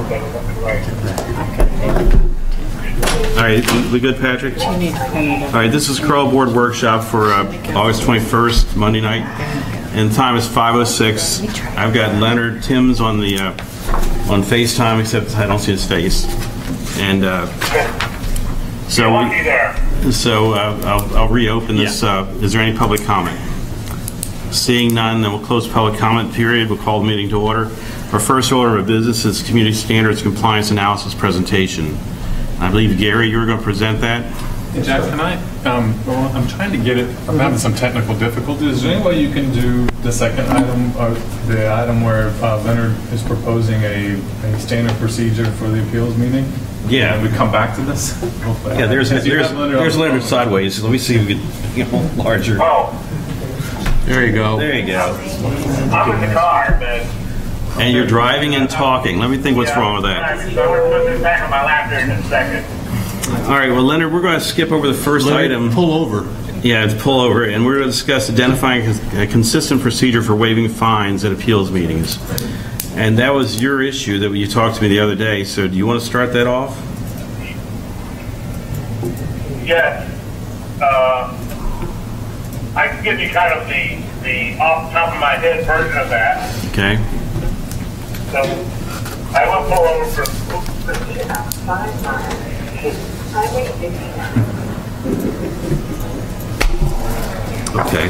All right, we good, Patrick? All right, this is CROA Board Workshop for August 21st, Monday night, and the time is 5:06. I've got Leonard Timms on the on FaceTime, except I don't see his face, and I'll reopen this. Is there any public comment? Seeing none, then we'll close the public comment period. We'll call the meeting to order. Our first order of business is Community Standards Compliance Analysis presentation. I believe, Gary, you were going to present that. Hey, Jack, can I? Well, I'm trying to get it. I'm having some technical difficulties. Is there any way you can do the second item, or the item where Leonard is proposing a standard procedure for the appeals meeting? Yeah. And we come back to this? Yeah, there's Leonard sideways. Let me see if we can get larger. Oh. There you go. There you go. I'm in the car, man. And you're driving and talking. Let me think what's wrong with that. So we're going to put this back on my lap here in a second. All right, well, Leonard, we're going to skip over the first item. Pull over. Yeah, it's pull over. And we're going to discuss identifying a consistent procedure for waiving fines at appeals meetings. And that was your issue that you talked to me the other day. So do you want to start that off? Yes. I can give you kind of the off the top of my head version of that. Okay. So I will pull over for. Okay.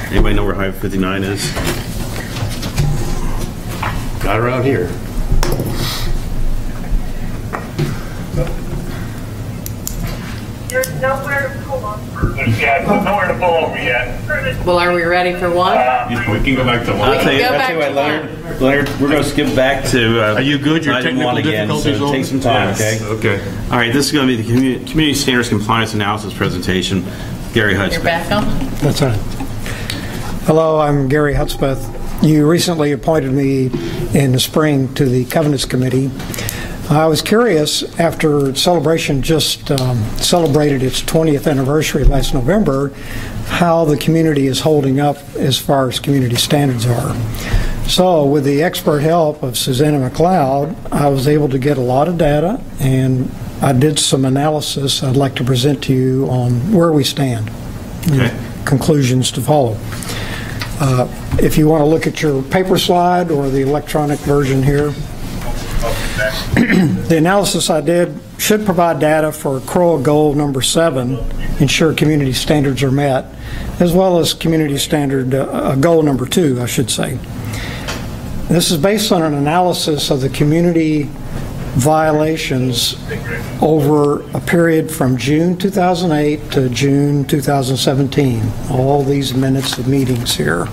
Anybody know where Highway 59 is? Got around here. There's nowhere to pull over. There's nowhere to pull over yet. Well, are we ready for one? We can go back to one. I'll tell you what, Leonard, we're going to skip back to Are you good? Your item technical one again, difficulties so take some time, Yes. okay? Okay. All right, this is going to be the Community Standards Compliance Analysis presentation. Gary You're Hudspeth. back on? That's right. Hello, I'm Gary Hudspeth. You recently appointed me in the spring to the Covenants Committee. I was curious, after Celebration just celebrated its 20th anniversary last November, how the community is holding up as far as community standards are. So with the expert help of Susanna McLeod, I was able to get a lot of data, and I did some analysis I'd like to present to you on where we stand. Okay. Conclusions to follow. If you want to look at your paper slide or the electronic version here, the analysis I did should provide data for CROA goal number 7, ensure community standards are met, as well as community standard goal number 2, I should say. This is based on an analysis of the community violations over a period from June 2008 to June 2017. All these minutes of meetings here.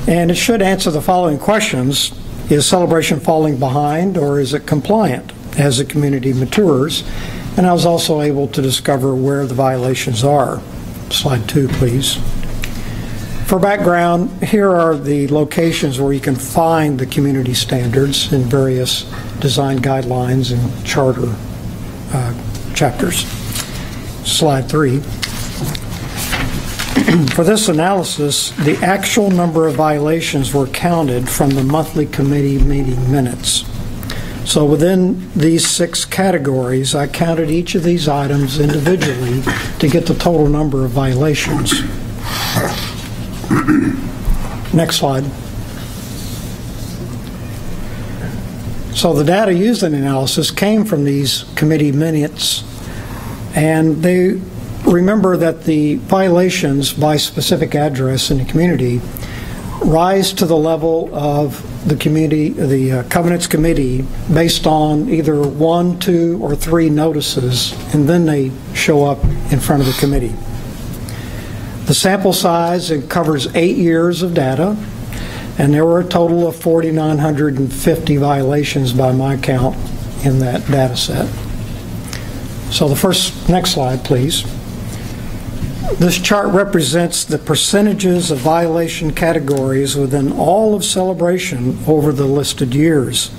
And it should answer the following questions. Is Celebration falling behind, or is it compliant as the community matures? And I was also able to discover where the violations are. Slide 2, please. For background, here are the locations where you can find the community standards in various design guidelines and charter chapters. Slide 3. For this analysis, the actual number of violations were counted from the monthly committee meeting minutes. So within these 6 categories, I counted each of these items individually to get the total number of violations. Next slide. So the data used in the analysis came from these committee minutes, and they remember that the violations by specific address in the community rise to the level of the community, the Covenants Committee, based on either 1, 2, or 3 notices, and then they show up in front of the committee. The sample size, it covers 8 years of data, and there were a total of 4,950 violations by my count in that data set. So next slide, please. This chart represents the percentages of violation categories within all of Celebration over the listed years.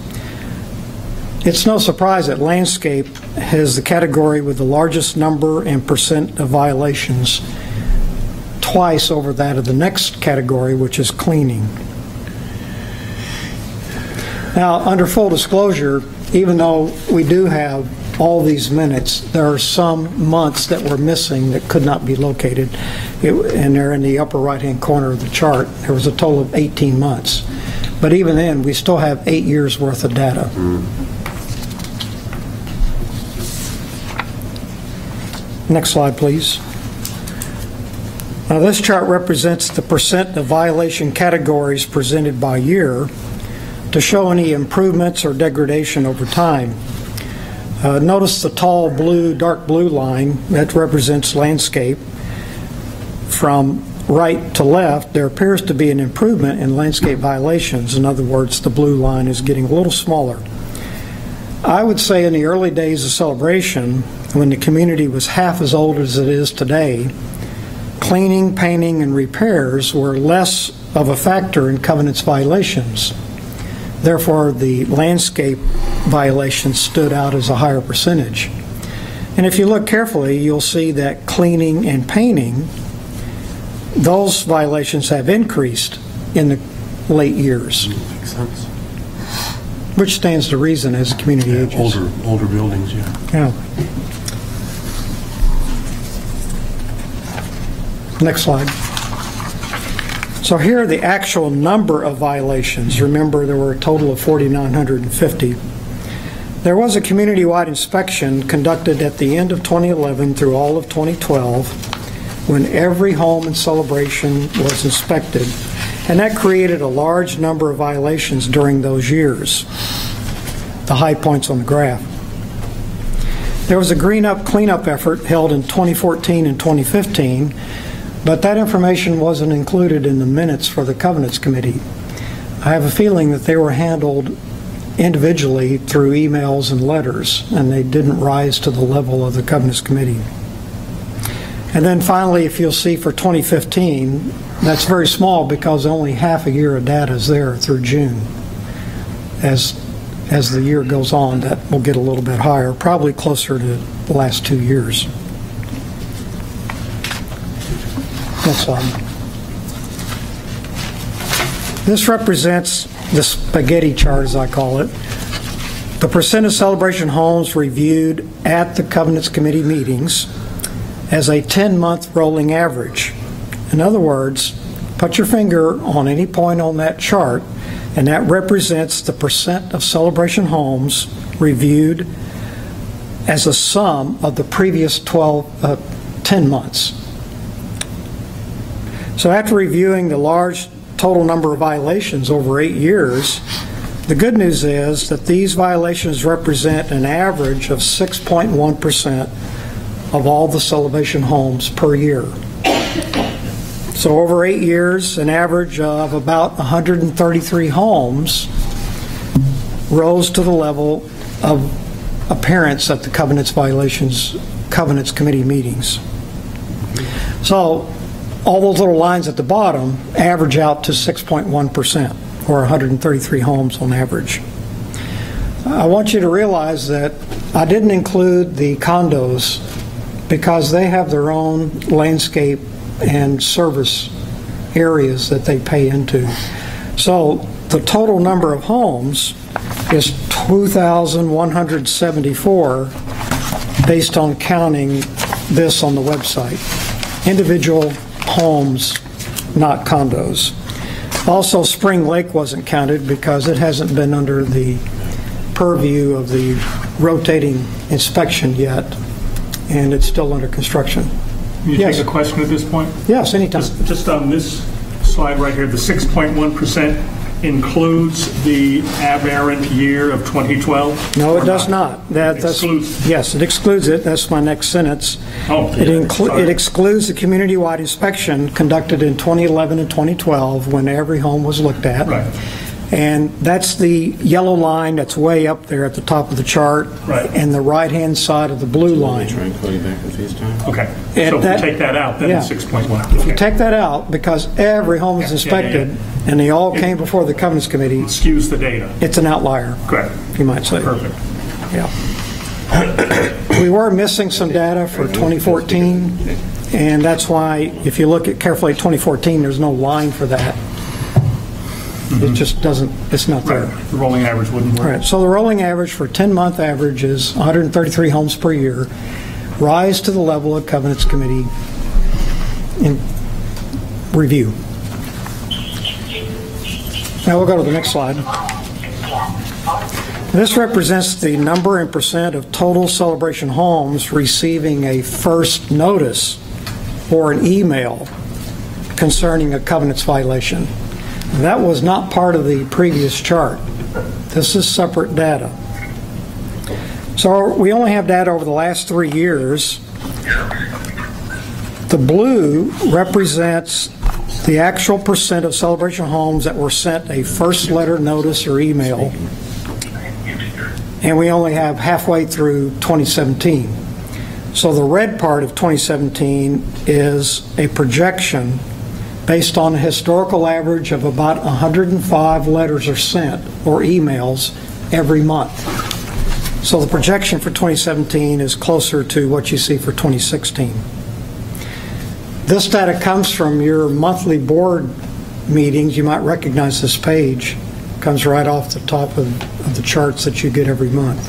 It's no surprise that landscape has the category with the largest number and percent of violations, twice over that of the next category, which is cleaning. Now, under full disclosure, even though we do have all these minutes, there are some months that were missing that could not be located, and they're in the upper right-hand corner of the chart. There was a total of 18 months. But even then, we still have 8 years' worth of data. Next slide, please. Now, this chart represents the percent of violation categories presented by year to show any improvements or degradation over time. Notice the tall blue, dark blue line that represents landscape. From right to left, there appears to be an improvement in landscape violations. In other words, the blue line is getting a little smaller. I would say in the early days of Celebration, when the community was half as old as it is today, cleaning, painting, and repairs were less of a factor in covenants violations. Therefore, the landscape violations stood out as a higher percentage. And if you look carefully, you'll see that cleaning and painting, those violations have increased in the late years. Makes sense. Which stands to reason as the community ages. Older buildings, yeah. Yeah. Next slide. So here are the actual number of violations. Remember, there were a total of 4,950. There was a community-wide inspection conducted at the end of 2011 through all of 2012 when every home in Celebration was inspected, and that created a large number of violations during those years, the high points on the graph. There was a cleanup effort held in 2014 and 2015, but that information wasn't included in the minutes for the Covenants Committee. I have a feeling that they were handled individually through emails and letters, and they didn't rise to the level of the Covenants Committee. And then finally, if you'll see for 2015, that's very small because only half a year of data is there through June. As the year goes on, that will get a little bit higher, probably closer to the last 2 years. Next slide. This represents the spaghetti chart, as I call it. The percent of Celebration homes reviewed at the Covenants Committee meetings as a 10-month rolling average. In other words, put your finger on any point on that chart, and that represents the percent of Celebration homes reviewed as a sum of the previous 10 months. So after reviewing the large total number of violations over 8 years, the good news is that these violations represent an average of 6.1% of all the Celebration homes per year. So over 8 years, an average of about 133 homes rose to the level of appearance at the Covenants Committee meetings. So all those little lines at the bottom average out to 6.1%, or 133 homes on average. I want you to realize that I didn't include the condos because they have their own landscape and service areas that they pay into. So the total number of homes is 2,174 based on counting this on the website. Individual homes, not condos. Also, Spring Lake wasn't counted because it hasn't been under the purview of the rotating inspection yet, and it's still under construction. You Yes. take a question at this point? Yes, anytime. Just on this slide right here, the 6.1% includes the aberrant year of 2012? No, or it does not. That's excludes. yes, it excludes it. That's my next sentence. Oh, It excludes the community-wide inspection conducted in 2011 and 2012 when every home was looked at. Right. And that's the yellow line that's way up there at the top of the chart, Right. and the right-hand side of the blue Let me line. try and call you back at FaceTime. Okay. And So if that- we take that out, then it's yeah. 6.1. If you take that out, because every home is Yeah, yeah, inspected, and they all came before the Covenants Committee, Skews the data. it's an outlier, Correct. you might say. Perfect. Yeah. We were missing some data for 2014, and that's why, if you look at carefully at 2014, there's no line for that. It just doesn't, it's not there. The rolling average wouldn't All work. right, so the rolling average for 10-month average is 133 homes per year, rise to the level of Covenants Committee in review. Now we'll go to the next slide. This represents the number and percent of total Celebration homes receiving a first notice or an email concerning a covenants violation. That was not part of the previous chart. This is separate data. So we only have data over the last 3 years. The blue represents the actual percent of Celebration homes that were sent a first letter notice or email, and we only have halfway through 2017. So the red part of 2017 is a projection based on a historical average of about 105 letters are sent or emails every month. So the projection for 2017 is closer to what you see for 2016. This data comes from your monthly board meetings. You might recognize this page. It comes right off the top of the charts that you get every month.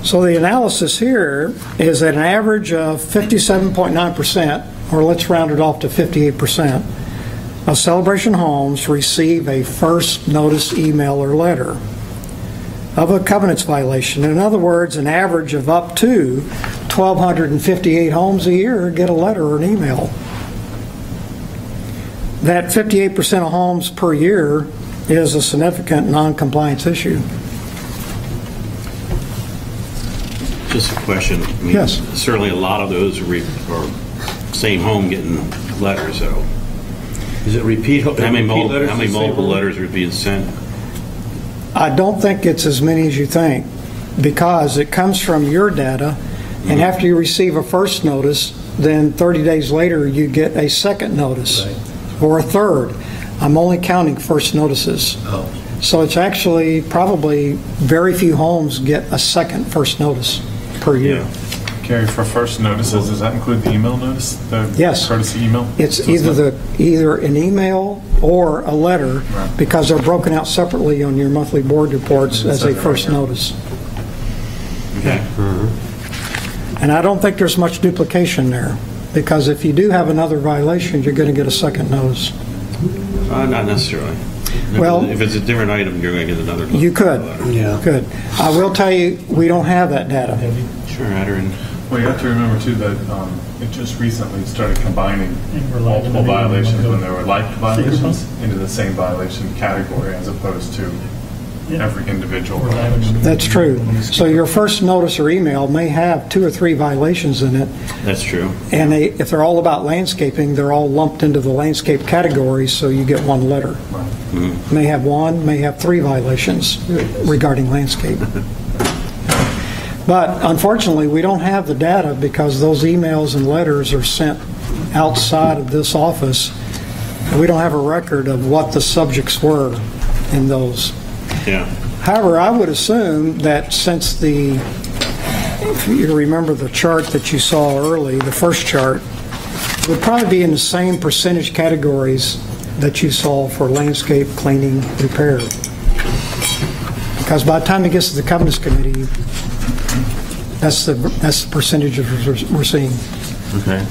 So the analysis here is at an average of 57.9%, or let's round it off to 58%, of Celebration homes receive a first notice email or letter of a covenants violation. In other words, an average of up to 1,258 homes a year get a letter or an email. That 58% of homes per year is a significant non-compliance issue. Just a question. I mean, Yes. Certainly a lot of those are same home getting letters, so. Is it repeat? How many letters? multiple letters are being sent? I don't think it's as many as you think, because it comes from your data, and after you receive a first notice, then 30 days later you get a second notice or a third. I'm only counting first notices. Oh. So it's actually probably very few homes get a second first notice per year. Yeah. Carrie, for first notices, does that include the email notice? The Yes. courtesy email? It's So either an email or a letter, because they're broken out separately on your monthly board reports as a first notice. Okay. And I don't think there's much duplication there, because if you do have another violation, you're going to get a second notice. Not necessarily. Well, if it's a different item, you're going to get another. You could. Yeah. Could. I will tell you, we don't have that data. Sure, Adrian. Well, you have to remember, too, that it just recently started combining multiple violations when there were like violations into the same violation category as opposed to every individual violation. That's true. So your first notice or email may have 2 or 3 violations in it, That's true. and if they're all about landscaping, they're all lumped into the landscape category, so you get one letter. May have 1, may have 3 violations regarding landscape. But unfortunately, we don't have the data, because those emails and letters are sent outside of this office. We don't have a record of what the subjects were in those. Yeah. However, I would assume that since if you remember the chart that you saw early, the first chart, it would probably be in the same percentage categories that you saw for landscape, cleaning, repair. Because by the time it gets to the Covenants Committee, that's the percentage we're seeing. Okay.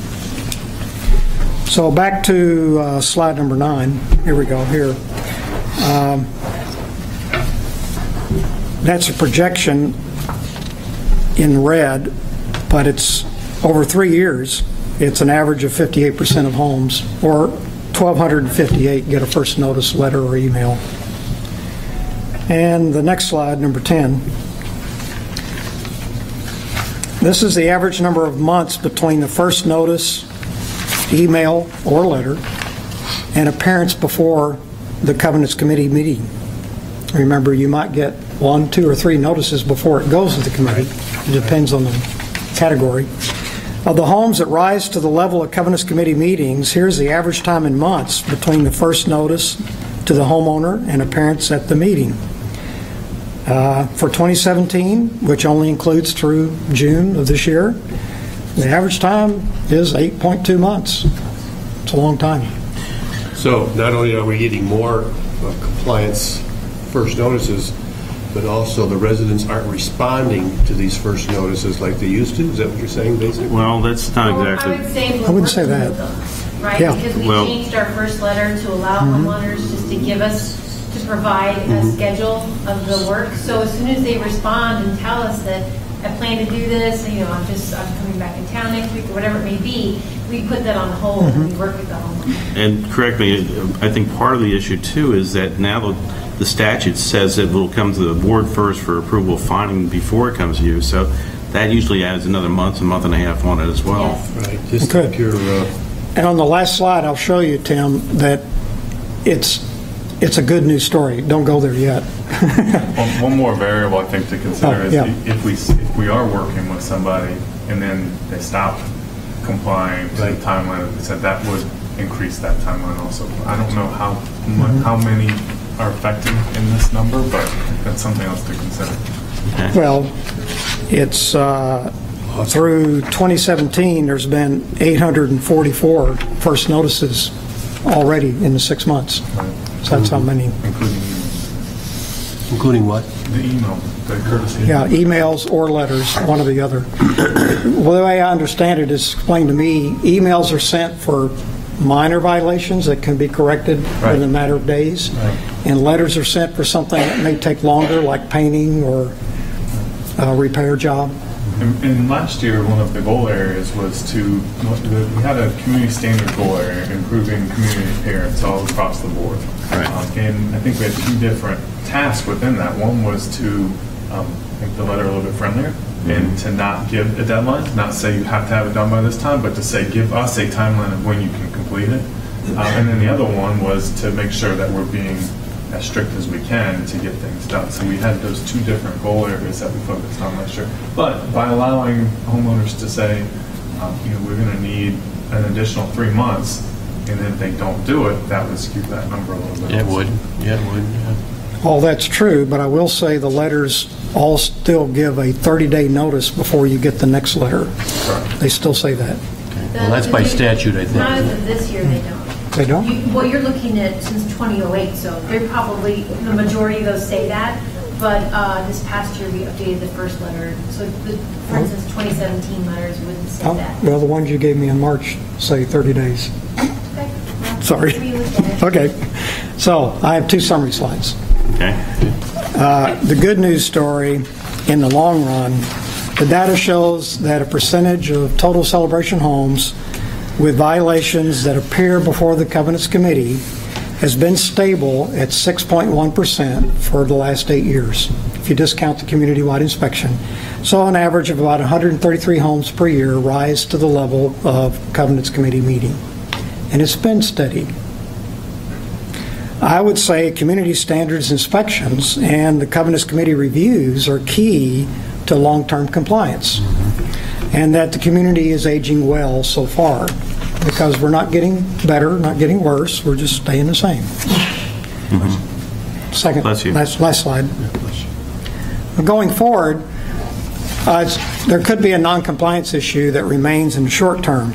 So back to slide number 9. Here we go. Here. That's a projection in red, but it's over 3 years. It's an average of 58% of homes, or 1,258 get a first notice letter or email. And the next slide, number 10. This is the average number of months between the first notice, email, or letter and appearance before the Covenants Committee meeting. Remember, you might get 1, 2, or 3 notices before it goes to the committee. It depends on the category. Of the homes that rise to the level of Covenants Committee meetings, here's the average time in months between the first notice to the homeowner and appearance at the meeting. For 2017, which only includes through June of this year, the average time is 8.2 months. It's a long time. So not only are we getting more compliance first notices, but also the residents aren't responding to these first notices like they used to? Is that what you're saying, basically? Well, that's not Well, exactly. I wouldn't say that. Right, Yeah. because we Well- changed our first letter to allow homeowners just to give us, to provide a schedule of the work. So as soon as they respond and tell us that I plan to do this, you know, I'm coming back in town next week, or whatever it may be, we put that on hold and we work with the homeowner. And correct me, I think part of the issue too is that now the statute says it will come to the board first for approval of finding before it comes to you. So that usually adds another month, a month and a half on it as well. Yes. Right, just Okay. like your, And on the last slide, I'll show you, Tim, that it's a good news story. Don't go there yet. One more variable I think to consider Oh, is yeah. if we are working with somebody and then they stop complying to the timeline that we said, that would increase that timeline also. I don't know how many are affected in this number, but that's something else to consider. Well, it's through 2017, there's been 844 first notices already in the 6 months. So that's how many. including what? The email, the courtesy. Yeah, emails or letters, one or the other. Well, the way I understand it is explained to me, emails are sent for minor violations that can be corrected within a matter of days, and letters are sent for something that may take longer, like painting or a repair job. And last year, one of the goal areas was we had a community standard goal area, improving community appearance all across the board. Right. And I think we had two different tasks within that. One was to make the letter a little bit friendlier and to not give a deadline, not say you have to have it done by this time, but to say give us a timeline of when you can complete it. And then the other one was to make sure that we're being as strict as we can to get things done. So we had those two different goal areas that we focused on last year. But by allowing homeowners to say, we're going to need an additional 3 months, and if they don't do it, that would skew that number a little bit. Yeah, it also. would. Yeah, it would. Yeah. All that's true, but I will say the letters all still give a 30-day notice before you get the next letter. They still say that. Well, that's by statute, I think. Not as of this year, they don't. They don't? Well, you're looking at since 2008, so they're probably, the majority of those say that, but this past year we updated the first letter. So, for instance, 2017 letters wouldn't say Oh, that. well, the ones you gave me in March say 30 days. Okay. Well, Sorry. whatever you look at it. Okay. So I have two summary slides. Okay. The good news story in the long run, the data shows that a percentage of total celebration homes with violations that appear before the Covenants Committee has been stable at 6.1% for the last 8 years, if you discount the community-wide inspection. So an average of about 133 homes per year rise to the level of Covenants Committee meeting. And it's been steady. I would say community standards inspections and the Covenants Committee reviews are key to long-term compliance, and that the community is aging well so far, because we're not getting better, not getting worse, we're just staying the same. Second, Bless you. last slide. Going forward, there could be a non-compliance issue that remains in the short term.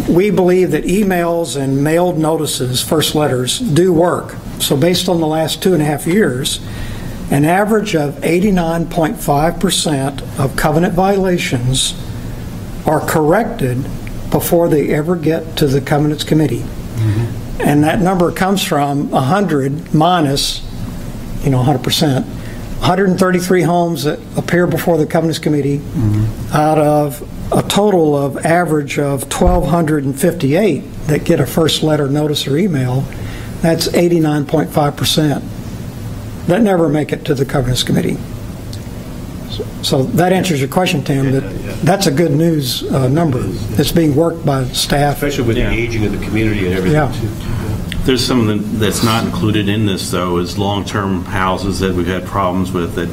We believe that emails and mailed notices, first letters, do work. So based on the last 2.5 years, an average of 89.5% of covenant violations are corrected before they ever get to the Covenants Committee. And that number comes from 100 minus, 100%, 133 homes that appear before the Covenants Committee out of a total of average of 1,258 that get a first letter, notice, or email. That's 89.5%. That never make it to the Covenants Committee. So that answers your question, Tim. That's a good news number. It's being worked by staff. Especially with the aging of the community and everything, Yeah. too. There's something that's not included in this, though, is long-term houses that we've had problems with, that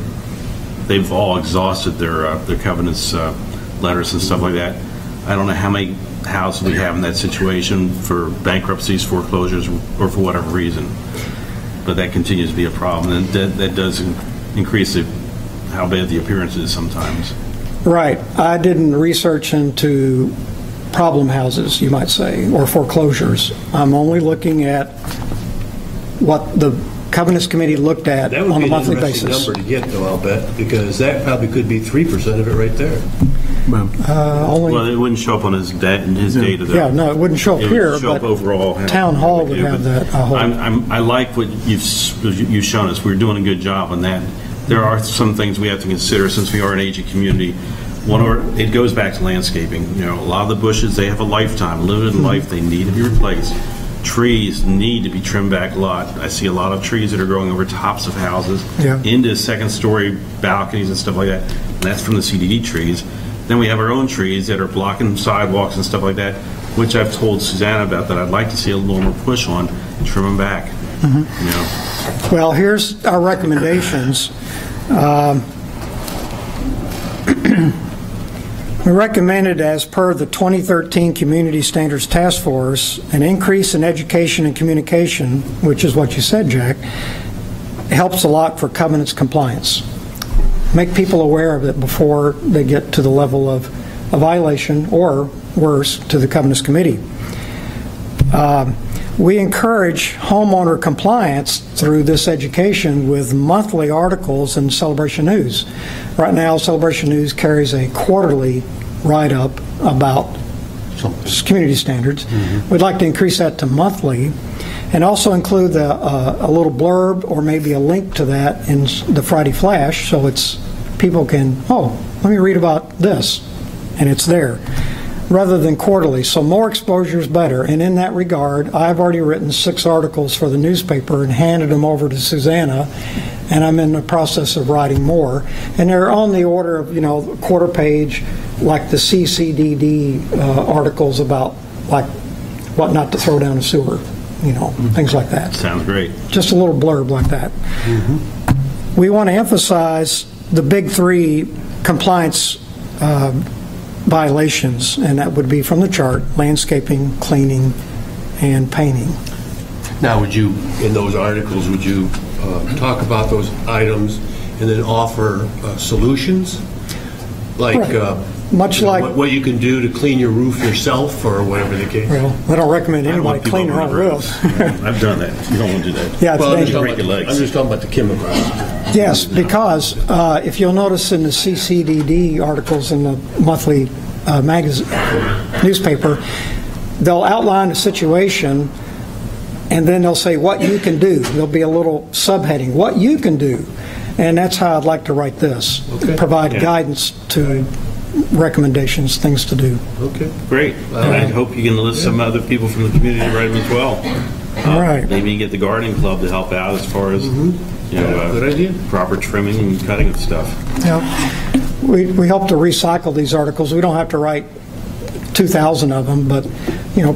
they've all exhausted their covenants letters and stuff like that. I don't know how many houses we have in that situation for bankruptcies, foreclosures, or for whatever reason, but that continues to be a problem, and that does increase how bad the appearance is sometimes. Right. I didn't research into problem houses, you might say, or foreclosures. I'm only looking at what the Covenants Committee looked at That would on be a an monthly interesting basis. number to get, though, I'll bet, because that probably could be 3% of it right there. Well, it wouldn't show up on his data. though. Yeah, no, it wouldn't show up It here, would show up but overall. Town Hall would have that. I like what you've shown us. We're doing a good job on that. There are some things we have to consider since we are an aging community. It goes back to landscaping. A lot of the bushes, they have a lifetime, limited life. They need to be replaced. Trees need to be trimmed back a lot. I see a lot of trees that are growing over tops of houses into second-story balconies and stuff like that. And that's from the CDD trees. Then we have our own trees that are blocking sidewalks and stuff like that, which I've told Susanna about that I'd like to see a little more push on and trim them back. Well, here's our recommendations. We recommended, as per the 2013 Community Standards Task Force, an increase in education and communication, which is what you said, Jack, helps a lot for covenants compliance. Make people aware of it before they get to the level of a violation or worse to the Covenants Committee. We encourage homeowner compliance through this education with monthly articles in Celebration News. Right now, Celebration News carries a quarterly write-up about community standards. We'd like to increase that to monthly and also include a little blurb or maybe a link to that in the Friday Flash so people can, let me read about this, and it's there, rather than quarterly. So more exposure is better. And in that regard, I've already written 6 articles for the newspaper and handed them over to Susanna, and I'm in the process of writing more. And they're on the order of, a quarter page, like the CCDD articles about, like, what not to throw down a sewer, things like that. Sounds great. Just a little blurb like that. We want to emphasize the big 3 compliance violations, and that would be from the chart: landscaping, cleaning, and painting. Now, in those articles, would you talk about those items and then offer solutions? Like, much like what you can do to clean your roof yourself or whatever the case? Well, I don't recommend anybody clean their own roofs. I've done that. You don't want to do that. Yeah, well, it's break your legs. I'm just talking about the chemicals. Yes, because if you'll notice in the CCDD articles in the monthly newspaper, they'll outline a situation and then they'll say what you can do. There'll be a little subheading, what you can do. And that's how I'd like to write this. Provide guidance to recommendations, things to do. Okay. Great. I hope you can enlist some other people from the community to write them as well. All right. Maybe you get the gardening club to help out as far as good idea. Proper trimming and cutting of stuff. Yeah. We hope to recycle these articles. We don't have to write 2,000 of them, but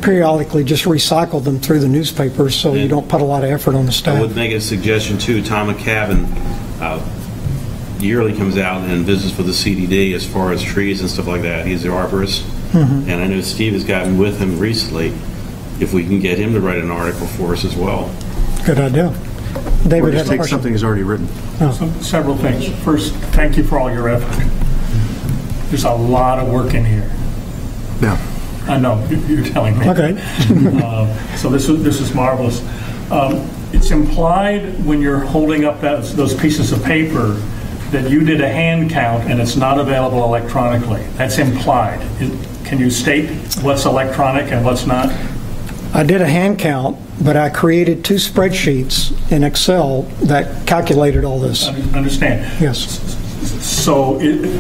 periodically just recycle them through the newspapers so you don't put a lot of effort on the staff. I would make a suggestion too. Tom McCavan yearly comes out and visits with the CDD as far as trees and stuff like that. He's the arborist, and I know Steve has gotten with him recently. If we can get him to write an article for us as well. Good idea. David, just take something he's already written. Several things. First, thank you for all your effort. There's a lot of work in here. Yeah. I know, you're telling me. Okay. So this is marvelous. It's implied when you're holding up those pieces of paper that you did a hand count and it's not available electronically. That's implied. Can you state what's electronic and what's not? I did a hand count, but I created 2 spreadsheets in Excel that calculated all this. I understand. Yes. So is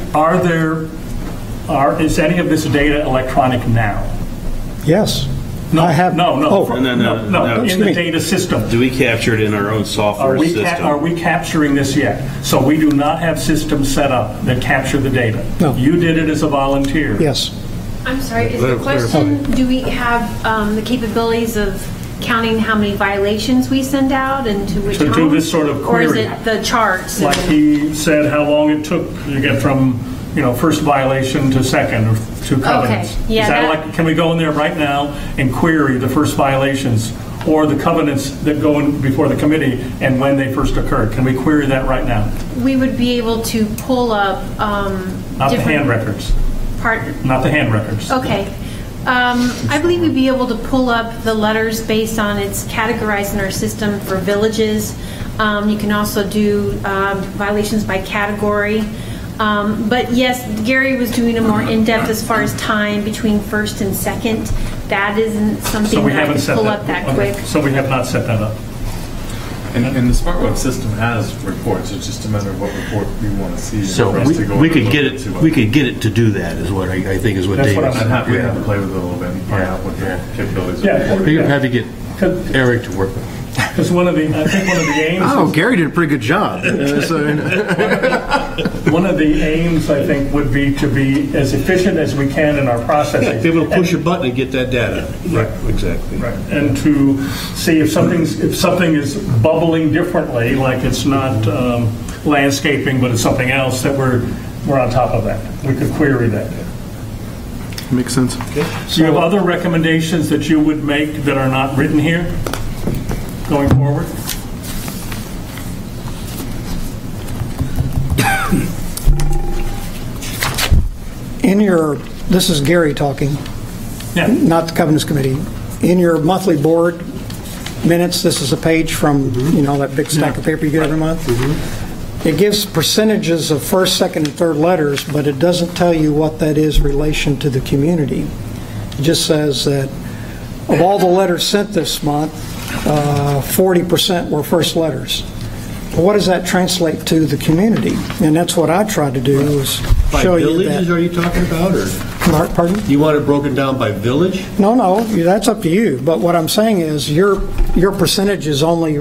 any of this data electronic now? Yes. No, I have. No. No. In the data system. Do we capture it in our own software system? Are we capturing this yet? So we do not have systems set up that capture the data. No. You did it as a volunteer. Yes. I'm sorry, is the question, do we have the capabilities of counting how many violations we send out and to which To do homes? this sort of Or is query. it the charts? Like he said, how long it took you get from first violation to second or to covenants. Okay. Yeah, Is that can we go in there right now and query the first violations or the covenants that go in before the committee and when they first occurred? Can we query that right now? We would be able to pull up Not the hand records. Pardon? Not the hand records. Okay. I believe we'd be able to pull up the letters based on it's categorized in our system for villages. You can also do violations by category. But yes, Gary was doing a more in-depth as far as time between first and second. That isn't something that I can pull up that quick. So we have not set that up. And the smart web system has reports. It's just a matter of what report we want to see. So we could get it to do that is what I think is what That's Dave what is. We'd have to play with it a little bit and find out what the capabilities Yeah. are. You have to get Eric to work with it. Because I think one of the aims. Oh, Gary did a pretty good job. One of the aims, I think, would be to be as efficient as we can in our processing. Be able to push a button and get that data. Right, exactly. Right, and to see if something is bubbling differently, like it's not landscaping, but it's something else, that we're on top of that. We could query that. Makes sense. Do you have other recommendations that you would make that are not written here going forward? This is Gary talking, Yeah. not the Covenants Committee. In your monthly board minutes, this is a page from, that big stack of paper you get every month. It gives percentages of first, second, and third letters, but it doesn't tell you what that is in relation to the community. It just says that of all the letters sent this month, 40% were first letters. Well, what does that translate to the community? And that's what I tried to do, is By show you villages, that. are you talking about, or Pardon? you want it broken down by village? No, that's up to you. But what I'm saying is your percentages only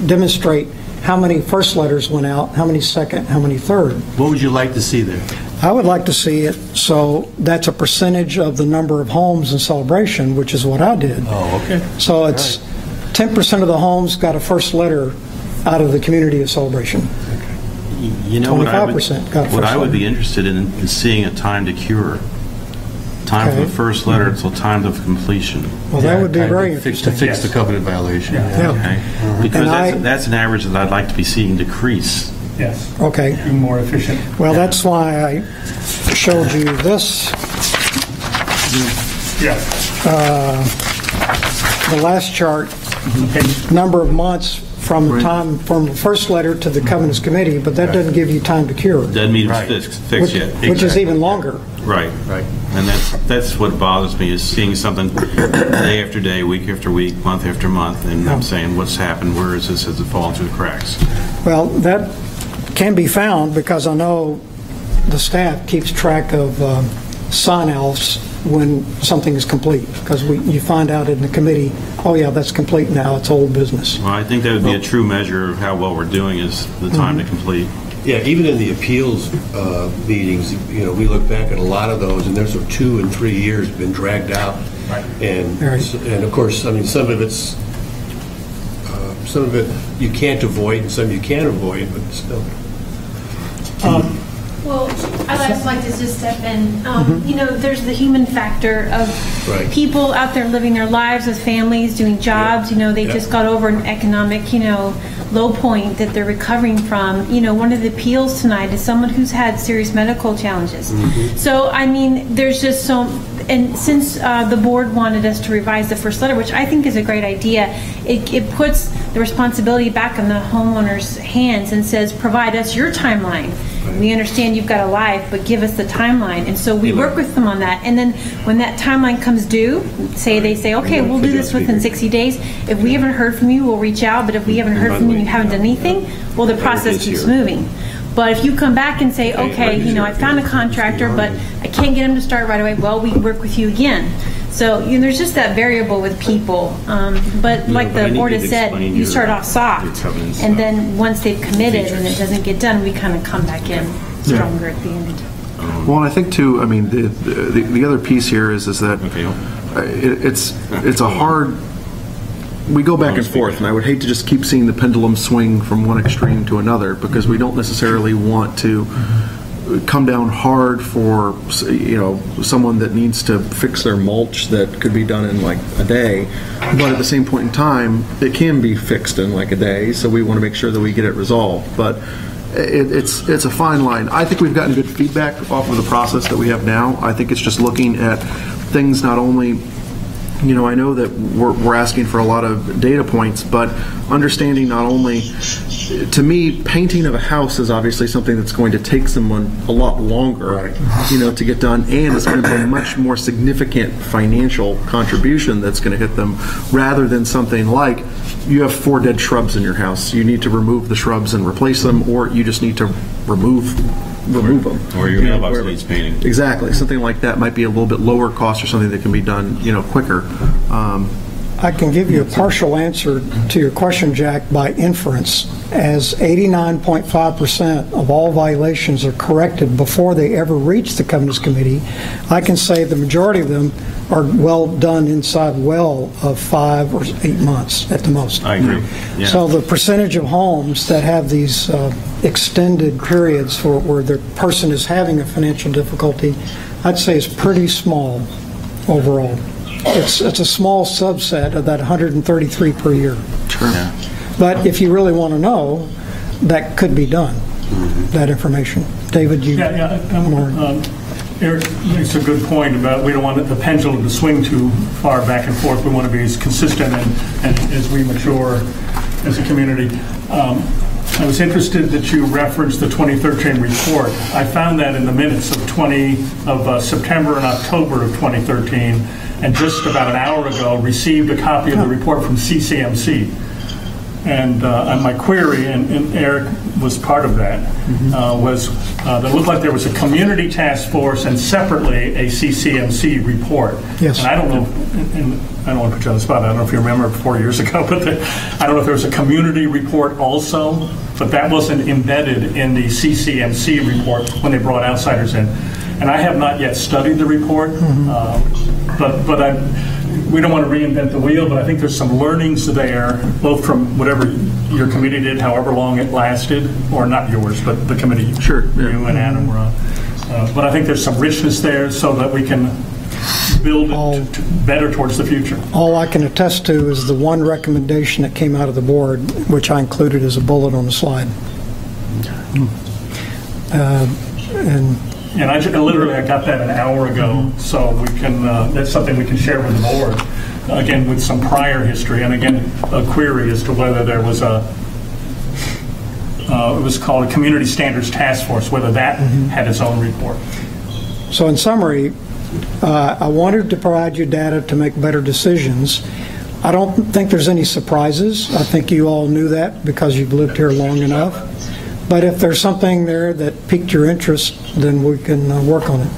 demonstrate how many first letters went out, how many second, how many third. What would you like to see there? I would like to see it so that's a percentage of the number of homes in Celebration, which is what I did. Oh, okay. So it's 10% of the homes got a first letter out of the community of Celebration. You know what I would, 25% got what first I would be letter. interested in is seeing a time to cure. Time from Okay. the first letter until time of completion. Well, that would be very To interesting. fix the covenant violation. Yeah. Okay? Because And that's an average that I'd like to be seeing decrease. Yes. Okay. Be more efficient. Well, that's why I showed you this. Yeah. The last chart, number of months from the time from the first letter to the Covenants Committee, but that doesn't give you time to cure, Doesn't mean Right. it's fixed yet. which is even longer. Right. Right. And that's what bothers me, is seeing something day after day, week after week, month after month, and I'm saying, what's happened? Where is this? Has it fallen through the cracks? Well, that can be found because I know the staff keeps track of sign-offs when something is complete, because you find out in the committee, oh yeah, that's complete now, it's old business. Well, I think that would be a true measure of how well we're doing, is the time to complete. Yeah, even in the appeals meetings, we look back at a lot of those, and there's 2 and 3 years been dragged out. Right. And of course, I mean, some of it you can't avoid, and some you can avoid, but still. Well, I'd just like to just step in. There's the human factor of Right. people out there living their lives with families, doing jobs. They just got over an economic, low point that they're recovering from. One of the appeals tonight is someone who's had serious medical challenges. So, I mean, there's just and since the board wanted us to revise the first letter, which I think is a great idea, it puts the responsibility back in the homeowner's hands and says, provide us your timeline. We understand you've got a life, but give us the timeline. And so we work with them on that. And then when that timeline comes due, they say, okay, we'll do this within 60 days. If we haven't heard from you, we'll reach out. But if we haven't heard from you and you haven't done anything, well, the process keeps moving. But if you come back and say, okay, I found a contractor, but I can't get him to start right away, well, we work with you again. So there's just that variable with people. But like the board has said, you start off soft, and then once they've committed and it doesn't get done, we kind of come back in stronger at the end. Well, and I think too, I mean, the other piece here is that it's a hard, we go back and forth, and I would hate to just keep seeing the pendulum swing from one extreme to another, because we don't necessarily want to come down hard for someone that needs to fix their mulch that could be done in like a day, but at the same point in time it can be fixed in like a day, so we want to make sure that we get it resolved. But it's a fine line. I think we've gotten good feedback off of the process that we have now. I think it's just looking at things not only, I know that we're asking for a lot of data points, but understanding not only, to me, painting of a house is obviously something that's going to take someone a lot longer, to get done, and it's going to be a much more significant financial contribution that's going to hit them, rather than something like you have 4 dead shrubs in your house. You need to remove the shrubs and replace them, or you just need to remove them. Or your mailbox needs painting. Exactly. Something like that might be a little bit lower cost, or something that can be done, quicker. I can give you a partial answer to your question, Jack, by inference, as 89.5% of all violations are corrected before they ever reach the Covenants Committee. I can say the majority of them are well done inside of 5 or 8 months at the most. I agree. Yeah. So the percentage of homes that have these extended periods where the person is having a financial difficulty, I'd say is pretty small overall. It's a small subset of that 133 per year. Sure. Yeah. But if you really want to know, that could be done, that information. David, you... Eric makes a good point about we don't want the pendulum to swing too far back and forth. We want to be as consistent and as we mature as a community. I was interested that you referenced the 2013 report. I found that in the minutes of September and October of 2013, and just about an hour ago received a copy of the report from CCMC. And my query, and Eric was part of that, was that it looked like there was a community task force and separately a CCMC report. Yes. And I don't know, and I don't want to put you on the spot, I don't know if you remember 4 years ago, but I don't know if there was a community report also, but that wasn't embedded in the CCMC report when they brought outsiders in. And I have not yet studied the report, but we don't want to reinvent the wheel, but I think there's some learnings there, both from whatever your committee did, however long it lasted, or not yours, but the committee Sure, yeah. you and Adam were on. But I think there's some richness there so that we can build it better towards the future. All I can attest to is the one recommendation that came out of the board, which I included as a bullet on the slide. And I got that an hour ago, so we can. That's something we can share with the board, again, with some prior history, and again, a query as to whether there was it was called a Community Standards Task Force, whether that had its own report. So in summary, I wanted to provide you data to make better decisions. I don't think there's any surprises. I think you all knew that because you've lived here long enough. But if there's something there that piqued your interest, then we can work on it.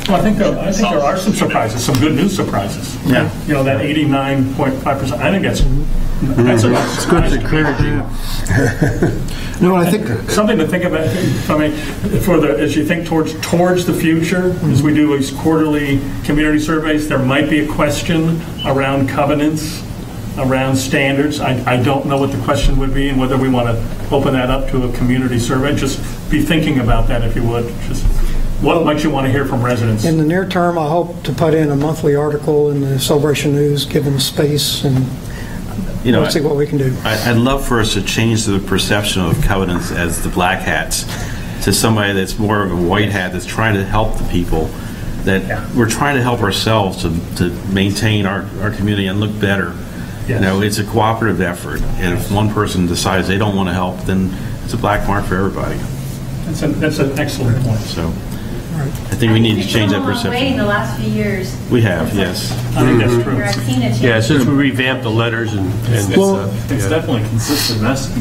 Well, I think there are some surprises, some good news surprises. Yeah. That 89.5%. I think that's good. It's encouraging. No, I think something to think about. I mean, as you think towards the future, as we do these quarterly community surveys, there might be a question around covenants, around standards. I don't know what the question would be and whether we want to open that up to a community survey. Just be thinking about that if you would. Just what might you want to hear from residents? In the near term, I hope to put in a monthly article in the Celebration News, given space, and we'll see what we can do. I'd love for us to change the perception of covenants as the black hats to somebody that's more of a white hat that's trying to help the people. That we're trying to help ourselves to maintain our community and look better. Yes. It's a cooperative effort, and if one person decides they don't want to help, then it's a black mark for everybody. That's an excellent point. So, I think we need to change that perception. In the last few years. We have, yes. I think that's true. I've seen it. Yeah, since we revamped the letters it's definitely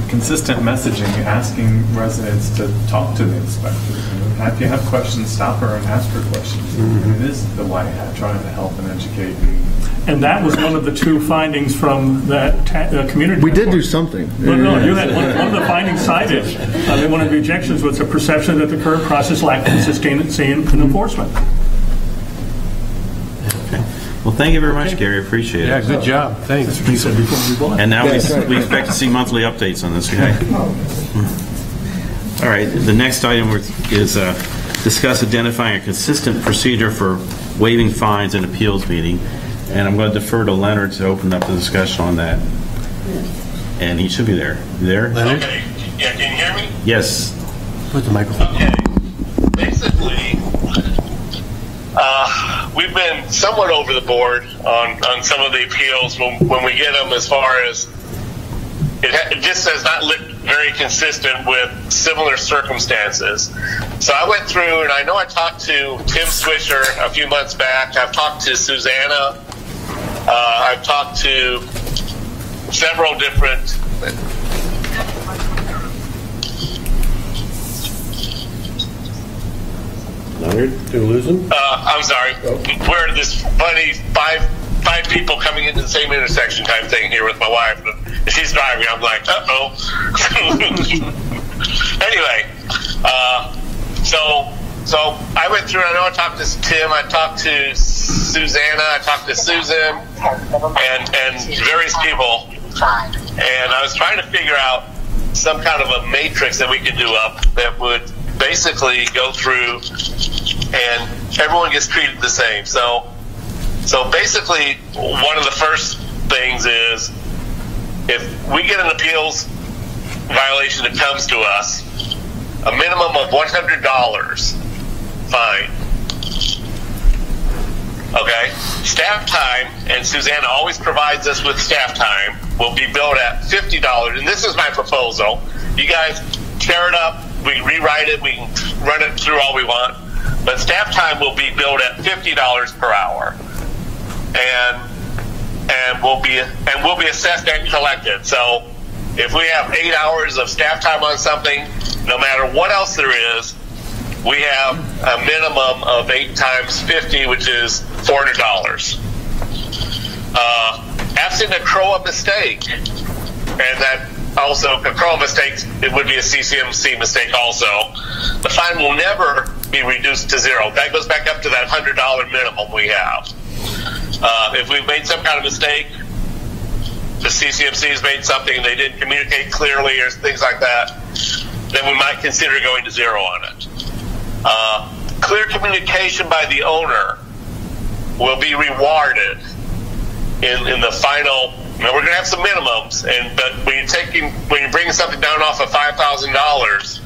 consistent messaging, asking residents to talk to the inspector. If you have questions, stop her and ask her questions. It is the white hat trying to help and educate. And that was one of the two findings from that community. We did do something. No, you had one of the findings cited. One of the objections was a perception that the current process lacked consistency in enforcement. Okay. Well, thank you very much, Gary. I appreciate it. Yeah, good job. Thanks. That's what he said before we bought. And now we expect to see monthly updates on this. Okay. All right. The next item is discuss identifying a consistent procedure for waiving fines in appeals meeting. And I'm going to defer to Leonard to open up the discussion on that. And he should be there. You there? Okay. Yeah, can you hear me? Yes. Put the microphone. Okay. Basically, we've been somewhat over the board on some of the appeals when we get them, as far as it just has not looked very consistent with similar circumstances. So I went through, and I know I talked to Tim Swisher a few months back. I've talked to Susanna. I've talked to several different. Leonard, did we lose him? I'm sorry. We're this funny five people coming into the same intersection type thing here with my wife. If she's driving, I'm like, uh-oh. Anyway, so I went through, I know I talked to Tim, I talked to Susanna, I talked to Susan, and various people. And I was trying to figure out some kind of a matrix that we could do up that would basically go through and everyone gets treated the same. So basically, one of the first things is, if we get an appeals violation that comes to us, a minimum of $100 fine. Okay? Staff time, and Susanna always provides us with staff time, will be billed at $50. And this is my proposal. You guys tear it up, we can rewrite it, we can run it through all we want. But staff time will be billed at $50 per hour. And will be assessed and collected. So if we have 8 hours of staff time on something, no matter what else there is, we have a minimum of 8 times 50, which is $400. Absent a CROA mistake, and that also a CROA mistake, it would be a CCMC mistake also, the fine will never be reduced to zero. That goes back up to that $100 minimum we have. If we've made some kind of mistake, the CCMC has made something and they didn't communicate clearly or things like that, then we might consider going to zero on it. Clear communication by the owner will be rewarded in the final. Now we're going to have some minimums, but when you're bringing something down off of $5,000,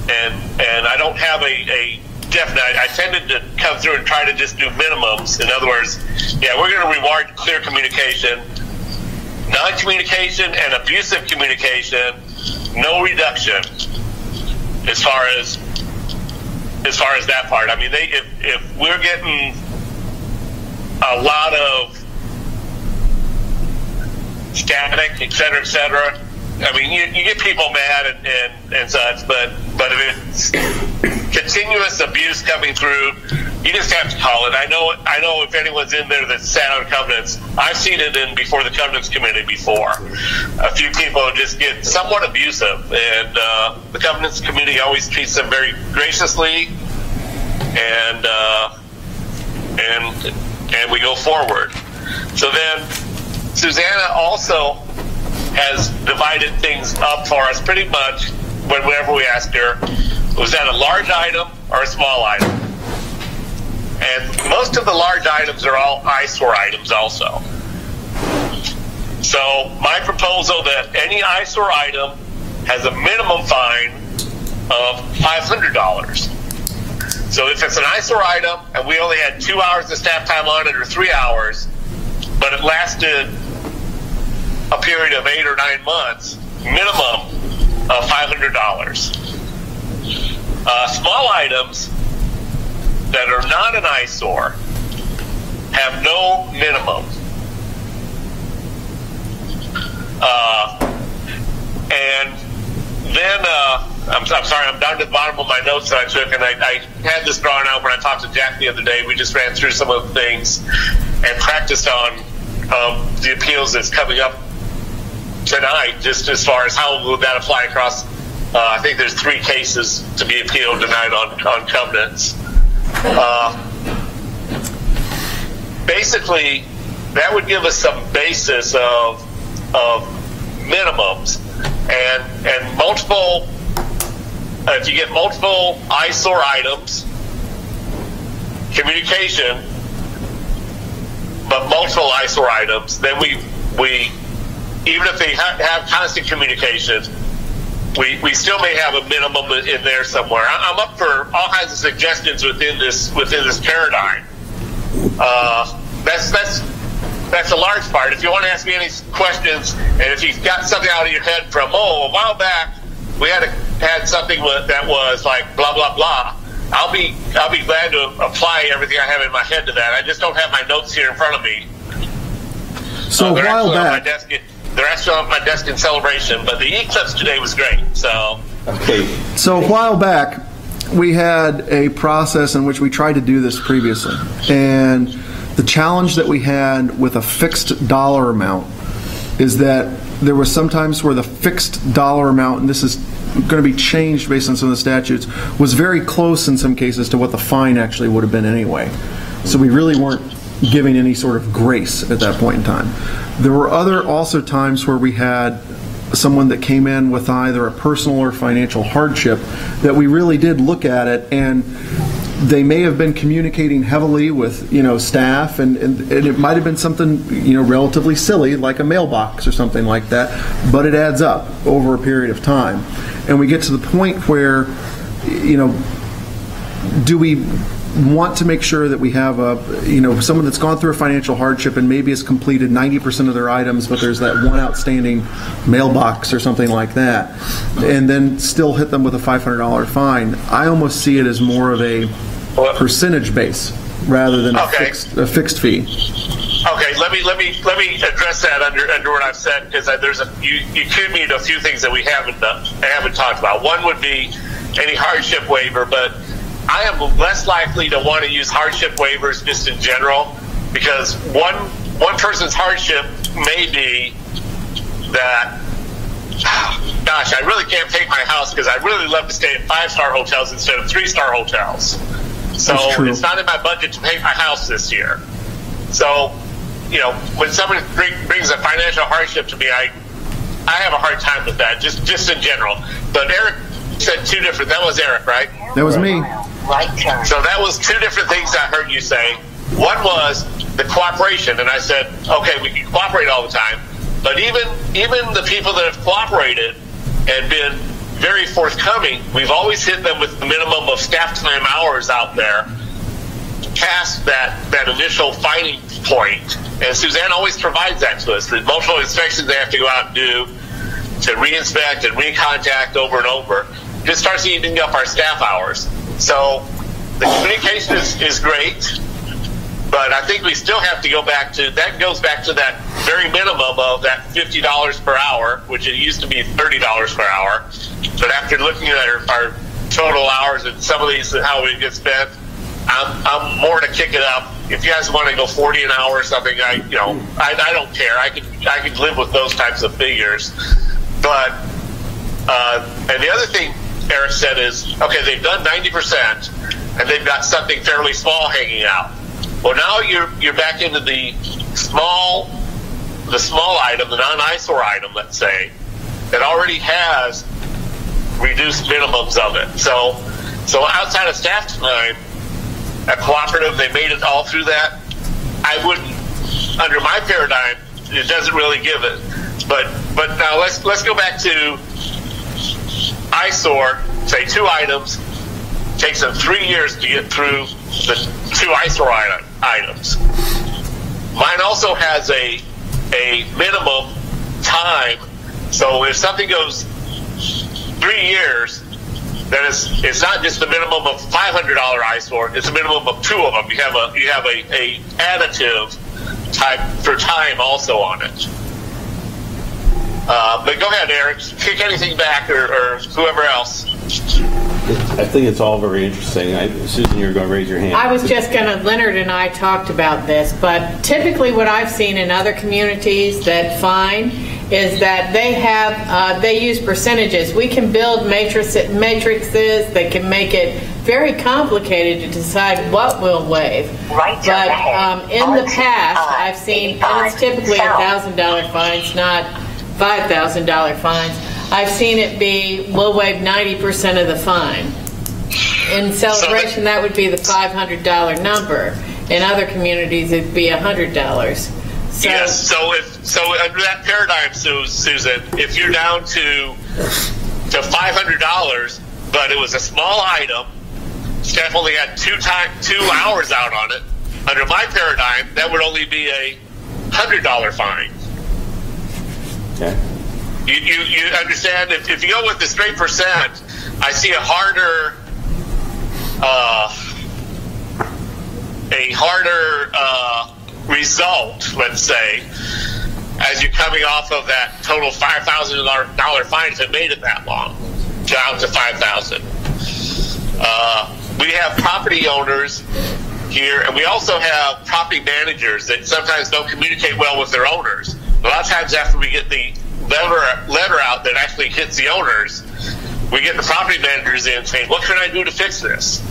and I don't have a definite. I tended to come through and try to just do minimums. In other words, yeah, we're going to reward clear communication. Non-communication and abusive communication, no reduction. As far as that part, I mean, if we're getting a lot of static, et cetera, I mean, you get people mad and such, but if it's continuous abuse coming through, you just have to call it. I know if anyone's in there that's sat on covenants, I've seen it before the covenants committee before. A few people just get somewhat abusive, and the covenants committee always treats them very graciously, and we go forward. So then Susanna also has divided things up for us pretty much whenever we ask her, was that a large item or a small item? And most of the large items are all eyesore items also. So my proposal that any eyesore item has a minimum fine of $500. So if it's an eyesore item and we only had 2 hours of staff time on it or 3 hours, but it lasted a period of 8 or 9 months, minimum of $500. Small items that are not an eyesore have no minimum. And then, I'm sorry, I'm down to the bottom of my notes that I took, and I had this drawn out when I talked to Jack the other day. We just ran through some of the things and practiced on the appeals that's coming up tonight, just as far as how will that apply across. I think there's 3 cases to be appealed tonight on covenants. Basically, that would give us some basis of minimums and multiple. If you get multiple eyesore items, communication, but multiple eyesore items, then we even if they have constant communication, we still may have a minimum in there somewhere. I'm up for all kinds of suggestions within this paradigm. That's a large part. If you want to ask me any questions, and if you've got something out of your head from a while back, we had something that was like blah blah blah. I'll be glad to apply everything I have in my head to that. I just don't have my notes here in front of me. So a while back, they're actually on my desk in celebration, but the eclipse today was great. So So a while back, we had a process in which we tried to do this previously, and the challenge that we had with a fixed dollar amount is that there was sometimes where the fixed dollar amount, and this is going to be changed based on some of the statutes, was very close in some cases to what the fine actually would have been anyway. So we really weren't giving any sort of grace at that point in time. There were also times where we had someone that came in with either a personal or financial hardship that we really did look at it, and they may have been communicating heavily with staff, and it might have been something relatively silly like a mailbox or something like that, but it adds up over a period of time. And we get to the point where do we want to make sure that we have someone that's gone through a financial hardship and maybe has completed 90% of their items, but there's that one outstanding mailbox or something like that, and then still hit them with a $500 fine? I almost see it as more of a percentage base rather than a fixed fee. Okay, let me address that under what I've said, because you cued me to a few things that we haven't talked about. One would be any hardship waiver, but I am less likely to want to use hardship waivers just in general, because one person's hardship may be that, gosh, I really can't paint my house because I really love to stay at 5-star hotels instead of 3-star hotels. So it's not in my budget to paint my house this year. So, when someone brings a financial hardship to me, I have a hard time with that, just in general. But Eric said two different. That was Eric, right? That was me. So that was two different things I heard you say. One was the cooperation, and I said, okay, we can cooperate all the time, but even the people that have cooperated and been very forthcoming, we've always hit them with the minimum of staff time hours out there past that initial fining point. And Suzanne always provides that to us. The multiple inspections they have to go out and do to re-inspect and re-contact over and over just starts eating up our staff hours. So the communication is great, but I think we still have to go back to, that goes back to that very minimum of that $50 per hour, which it used to be $30 per hour. But after looking at our total hours and some of these and how we get spent, I'm more to kick it up. If you guys want to go 40 an hour or something, I don't care. I could live with those types of figures. But and the other thing Eric said is, okay, they've done 90% and they've got something fairly small hanging out. Well, now you're back into the small item, the non-eyesore item, let's say, that already has reduced minimums of it. So outside of staff time, a cooperative, they made it all through that. I wouldn't, under my paradigm, it doesn't really give it. But now let's go back to eyesore. Say 2 items, takes them 3 years to get through the 2 eyesore items. Mine also has a minimum time. So if something goes 3 years, then it's not just the minimum of $500 eyesore. It's a minimum of 2 of them. You have a additive type for time also on it. But go ahead, Eric. Kick anything back, or whoever else. I think it's all very interesting. Susan, you're going to raise your hand. I was just going to, Leonard and I talked about this, but typically what I've seen in other communities that fine is that they use percentages. We can build matrices. They can make it very complicated to decide what we'll waive. But in the past, I've seen, and it's typically $1,000 fines, not $5,000 fines. I've seen it be, we'll waive 90% of the fine. In Celebration, that would be the $500 number. In other communities, it'd be $100. So, yes, so under that paradigm, Susan, if you're down to to $500, but it was a small item. Staff only had 2 hours out on it. Under my paradigm, that would only be a $100 fine. Okay. You understand? If you go with the straight percent, I see a harder result, let's say, as you're coming off of that total $5,000 fine if it made it that long, down to $5,000. We have property owners here, and we also have property managers that sometimes don't communicate well with their owners. A lot of times after we get the letter out that actually hits the owners, we get the property managers in saying, what can I do to fix this?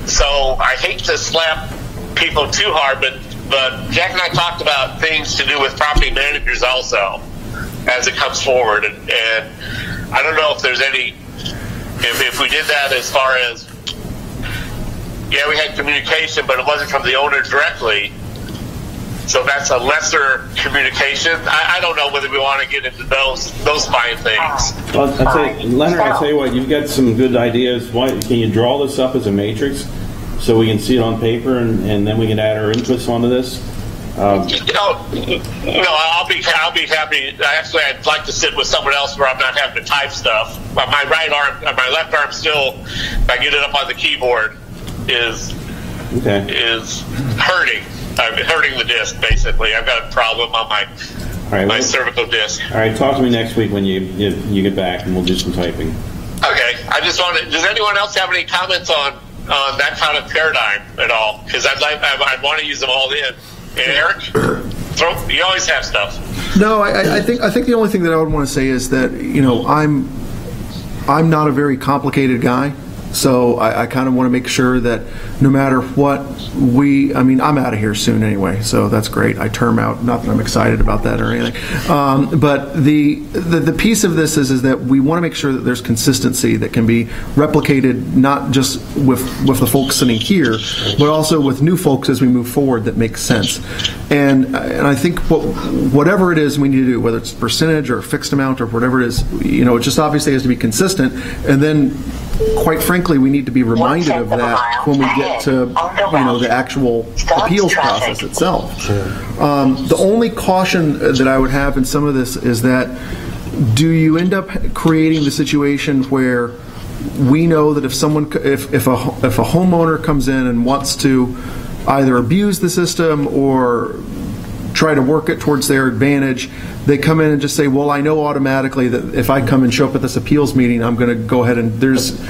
So I hate to slap people too hard, but Jack and I talked about things to do with property managers also as it comes forward. And I don't know if there's any, if we did that as far as, yeah, we had communication, but it wasn't from the owner directly. So that's a lesser communication. I don't know whether we want to get into those fine things. Well, Leonard, I tell you what, you've got some good ideas. Why can you draw this up as a matrix so we can see it on paper, and then we can add our inputs onto this? I'll be happy. Actually, I'd like to sit with someone else where I'm not having to type stuff. My right arm, my left arm still, if I get it up on the keyboard, is hurting. I'm hurting the disc, basically. I've got a problem on my cervical disc. All right, talk to me next week when you get back, and we'll do some typing. Okay. I just wanted. Does anyone else have any comments on that kind of paradigm at all? Because I'd want to use them all in. And Eric, you always have stuff. No, I think the only thing that I would want to say is that I'm not a very complicated guy. So I kind of want to make sure that no matter what I'm out of here soon anyway, so that's great. I term out, not that I'm excited about that or anything. But the piece of this is that we want to make sure that there's consistency that can be replicated, not just with the folks sitting here, but also with new folks as we move forward that makes sense. And I think whatever it is we need to do, whether it's percentage or a fixed amount or whatever it is, it just obviously has to be consistent. And then, quite frankly, we need to be reminded of that when we get to the actual appeals process itself. The only caution that I would have in some of this is that, do you end up creating the situation where we know that if a homeowner comes in and wants to either abuse the system or try to work it towards their advantage, they come in and just say, well, I know automatically that if I come and show up at this appeals meeting, I'm going to go ahead and I'm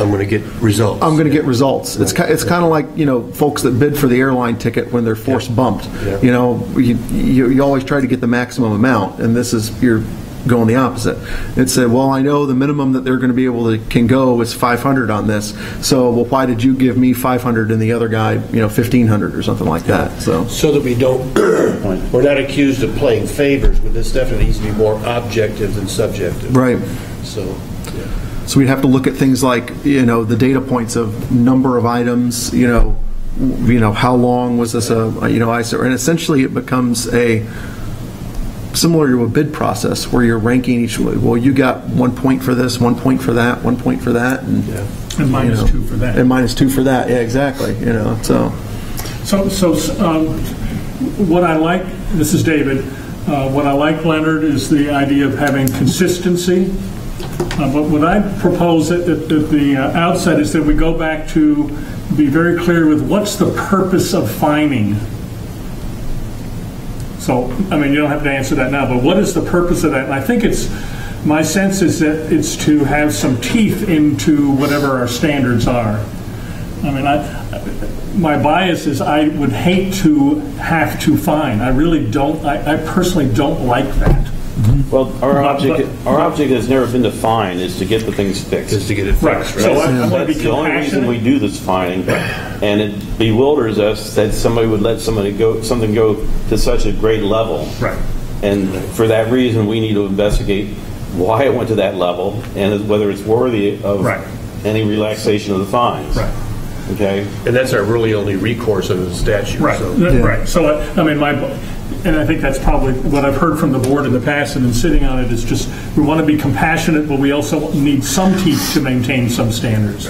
going to get results. I'm going to get results. Right. It's kind of like, folks that bid for the airline ticket when they're force bumped. Yeah. You always try to get the maximum amount, and you're going the opposite. It said, well, I know the minimum that they're going to be able can go is 500 on this. So, well, why did you give me 500 and the other guy, 1,500 or something like that? So that we don't, we're not accused of playing favors, but this definitely needs to be more objective than subjective. Right. So, yeah. So we'd have to look at things like, the data points of number of items, how long was this ISO, and essentially it becomes similar to a bid process where you're ranking each. Well, you got 1 point for this, 1 point for that, 1 point for that, and minus 2 for that. And minus 2 for that. Yeah, exactly. So what I like. This is David. What I like, Leonard, is the idea of having consistency. But what I propose at the outset is that we go back to be very clear with what's the purpose of fining. So, you don't have to answer that now, but what is the purpose of that? And I think my sense is that it's to have some teeth into whatever our standards are. My bias is I would hate to have to fine. I really don't. I personally don't like that. Well, our object has never been to fine, is to get the things fixed. Is to get it fixed. Right. So that's the only reason we do this fining, and it bewilders us that somebody would let something go to such a great level. Right. And for that reason, we need to investigate why it went to that level and whether it's worthy of any relaxation of the fines. Right. Okay? And that's our really only recourse under the statute. Right, So. right. So, I mean, and I think that's probably what I've heard from the board in the past, and then sitting on it is just, we want to be compassionate, but we also need some teeth to maintain some standards.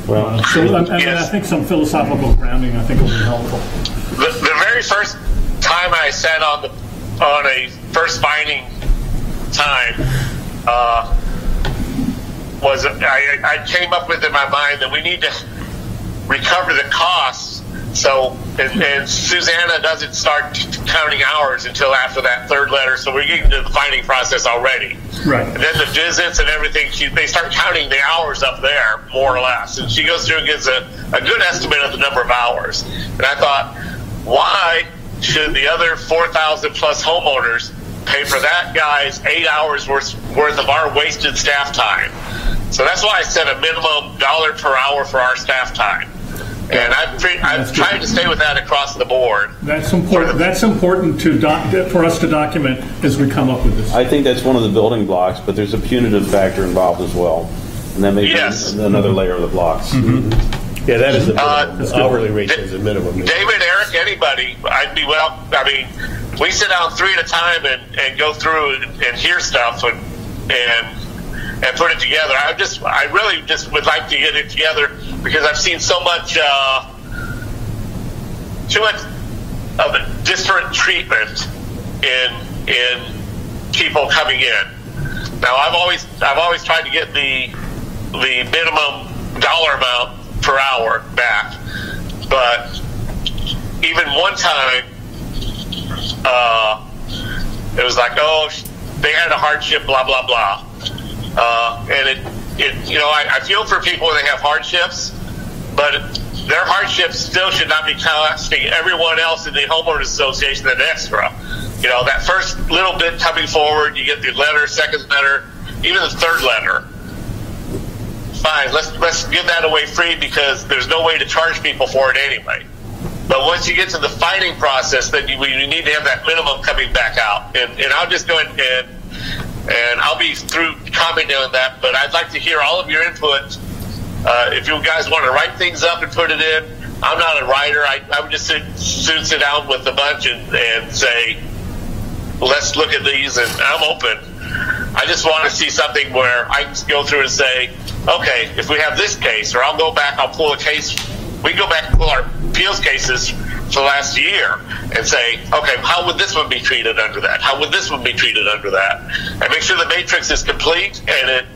Well, So, I think some philosophical grounding, I think, will be helpful. The very first time I sat on a first finding time, was I came up with in my mind that we need to recover the costs. So, and Susanna doesn't start counting hours until after that third letter, so we're getting to the finding process already. Right. And then the visits and everything, they start counting the hours up there, more or less. And she goes through and gives a good estimate of the number of hours. And I thought, why should the other 4,000 plus homeowners pay for that guy's 8 hours worth of our wasted staff time? So that's why I set a minimum $1 per hour for our staff time. And I'm trying to stay with that across the board. That's important. That's important for us to document as we come up with this. I think that's one of the building blocks, but there's a punitive factor involved as well. And that may be another layer of the blocks. Mm-hmm. Yeah, that is the minimum. The hourly rate is the minimum. David, Eric, anybody, I'd be I mean, we sit down 3 at a time and go through and hear stuff and put it together. I really just would like to get it together because I've seen so much, too much of a disparate treatment in people coming in. Now, I've always tried to get the minimum dollar amount per hour back, but even one time, it was like, oh, they had a hardship, blah blah blah. And I feel for people when they have hardships, but their hardships still should not be costing everyone else in the homeowners association an extra. That first little bit coming forward, you get the letter, second letter, even the third letter. Fine, let's give that away free because there's no way to charge people for it anyway. But once you get to the finding process, then you need to have that minimum coming back out. And I'll just go ahead and I'll be through commenting on that, but I'd like to hear all of your input. If you guys want to write things up and put it in, I'm not a writer. I would just sit down with a bunch and say, let's look at these, and I'm open. I just want to see something where I can go through and say, okay, if we have this case, or I'll go back, I'll pull a case. We go back and pull our appeals cases for last year and say, okay, how would this one be treated under that? How would this one be treated under that? And make sure the matrix is complete and it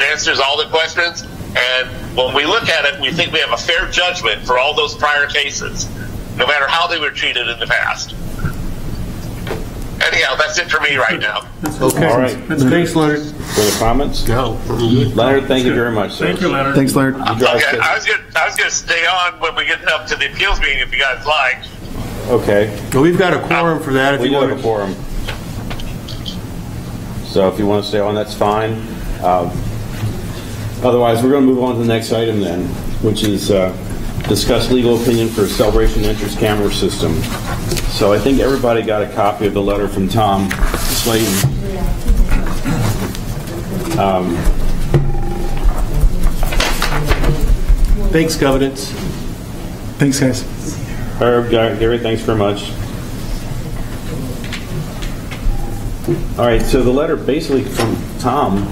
answers all the questions. And when we look at it, we think we have a fair judgment for all those prior cases, no matter how they were treated in the past. Anyhow, that's it for me right now. Okay. All right. Thanks, Leonard. Further comments? No. Leonard, thank you very much, sir. Thank you, Leonard. Thanks, Leonard. Okay, I was gonna stay on when we get up to the appeals meeting if you guys like. Okay. Well, we've got a quorum for that. If We you do want have a quorum. So if you want to stay on, that's fine. Otherwise, we're going to move on to the next item then, which is discuss legal opinion for celebration entrance camera system. So I think everybody got a copy of the letter from Tom Slayton. Thanks, Covenants. Thanks, guys. Herb, Gary, thanks very much. All right, so the letter basically from Tom,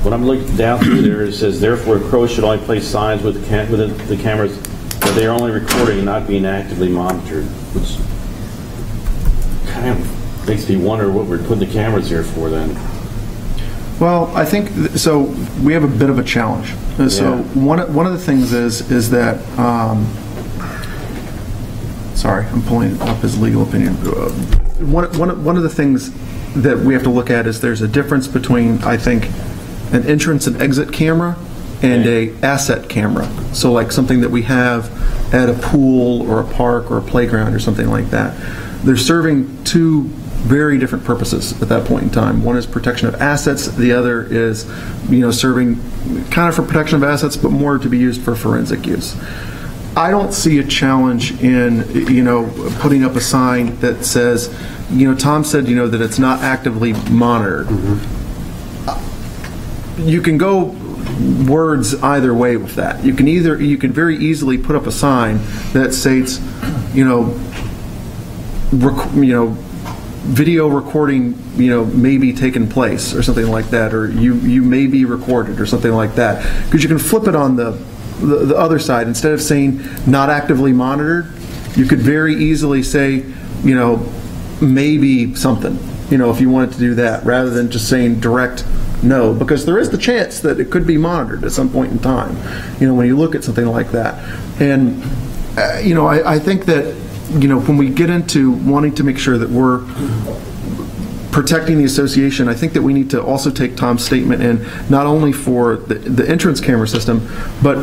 when I'm looking down through there, it says, therefore, CROA should only place signs with the cameras that they are only recording and not being actively monitored, which kind of makes me wonder what we're putting the cameras here for then. Well, I think, so we have a bit of a challenge. So one of the things is that, sorry, I'm pulling up his legal opinion. One of the things that we have to look at is there's a difference between, I think, an entrance and exit camera and a asset camera. So like something that we have at a pool or a park or a playground or something like that. They're serving two very different purposes at that point in time. One is protection of assets. The other is, serving kind of for protection of assets, but more to be used for forensic use. I don't see a challenge in, putting up a sign that says, Tom said, that it's not actively monitored. Mm-hmm. You can go words either way with that. You can very easily put up a sign that states, video recording, may be taking place or something like that, or you may be recorded or something like that. Because you can flip it on the other side. Instead of saying not actively monitored, you could very easily say, maybe something, if you wanted to do that, rather than just saying direct no, because there is the chance that it could be monitored at some point in time, when you look at something like that. And, I think that, when we get into wanting to make sure that we're protecting the association, I think that we need to also take Tom's statement in, not only for the entrance camera system, but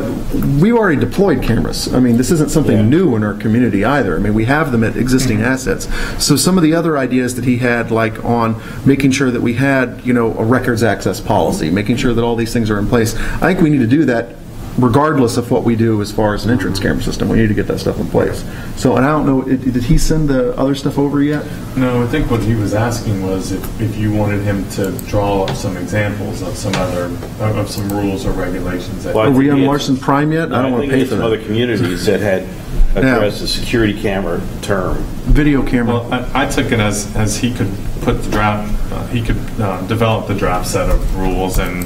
we already deployed cameras. I mean, this isn't something new in our community either. I mean, we have them at existing assets. So some of the other ideas that he had, like on making sure that we had, a records access policy, making sure that all these things are in place, I think we need to do that regardless of what we do as far as an entrance camera system. We need to get that stuff in place. So, and I don't know, did he send the other stuff over yet? No, I think what he was asking was if you wanted him to draw up some examples of some rules or regulations. Are we on Larson Prime yet? I don't want to pay for that. Other communities that had addressed the security camera term. Video camera. Well, I took it as he could put the draft, he could develop the draft set of rules, and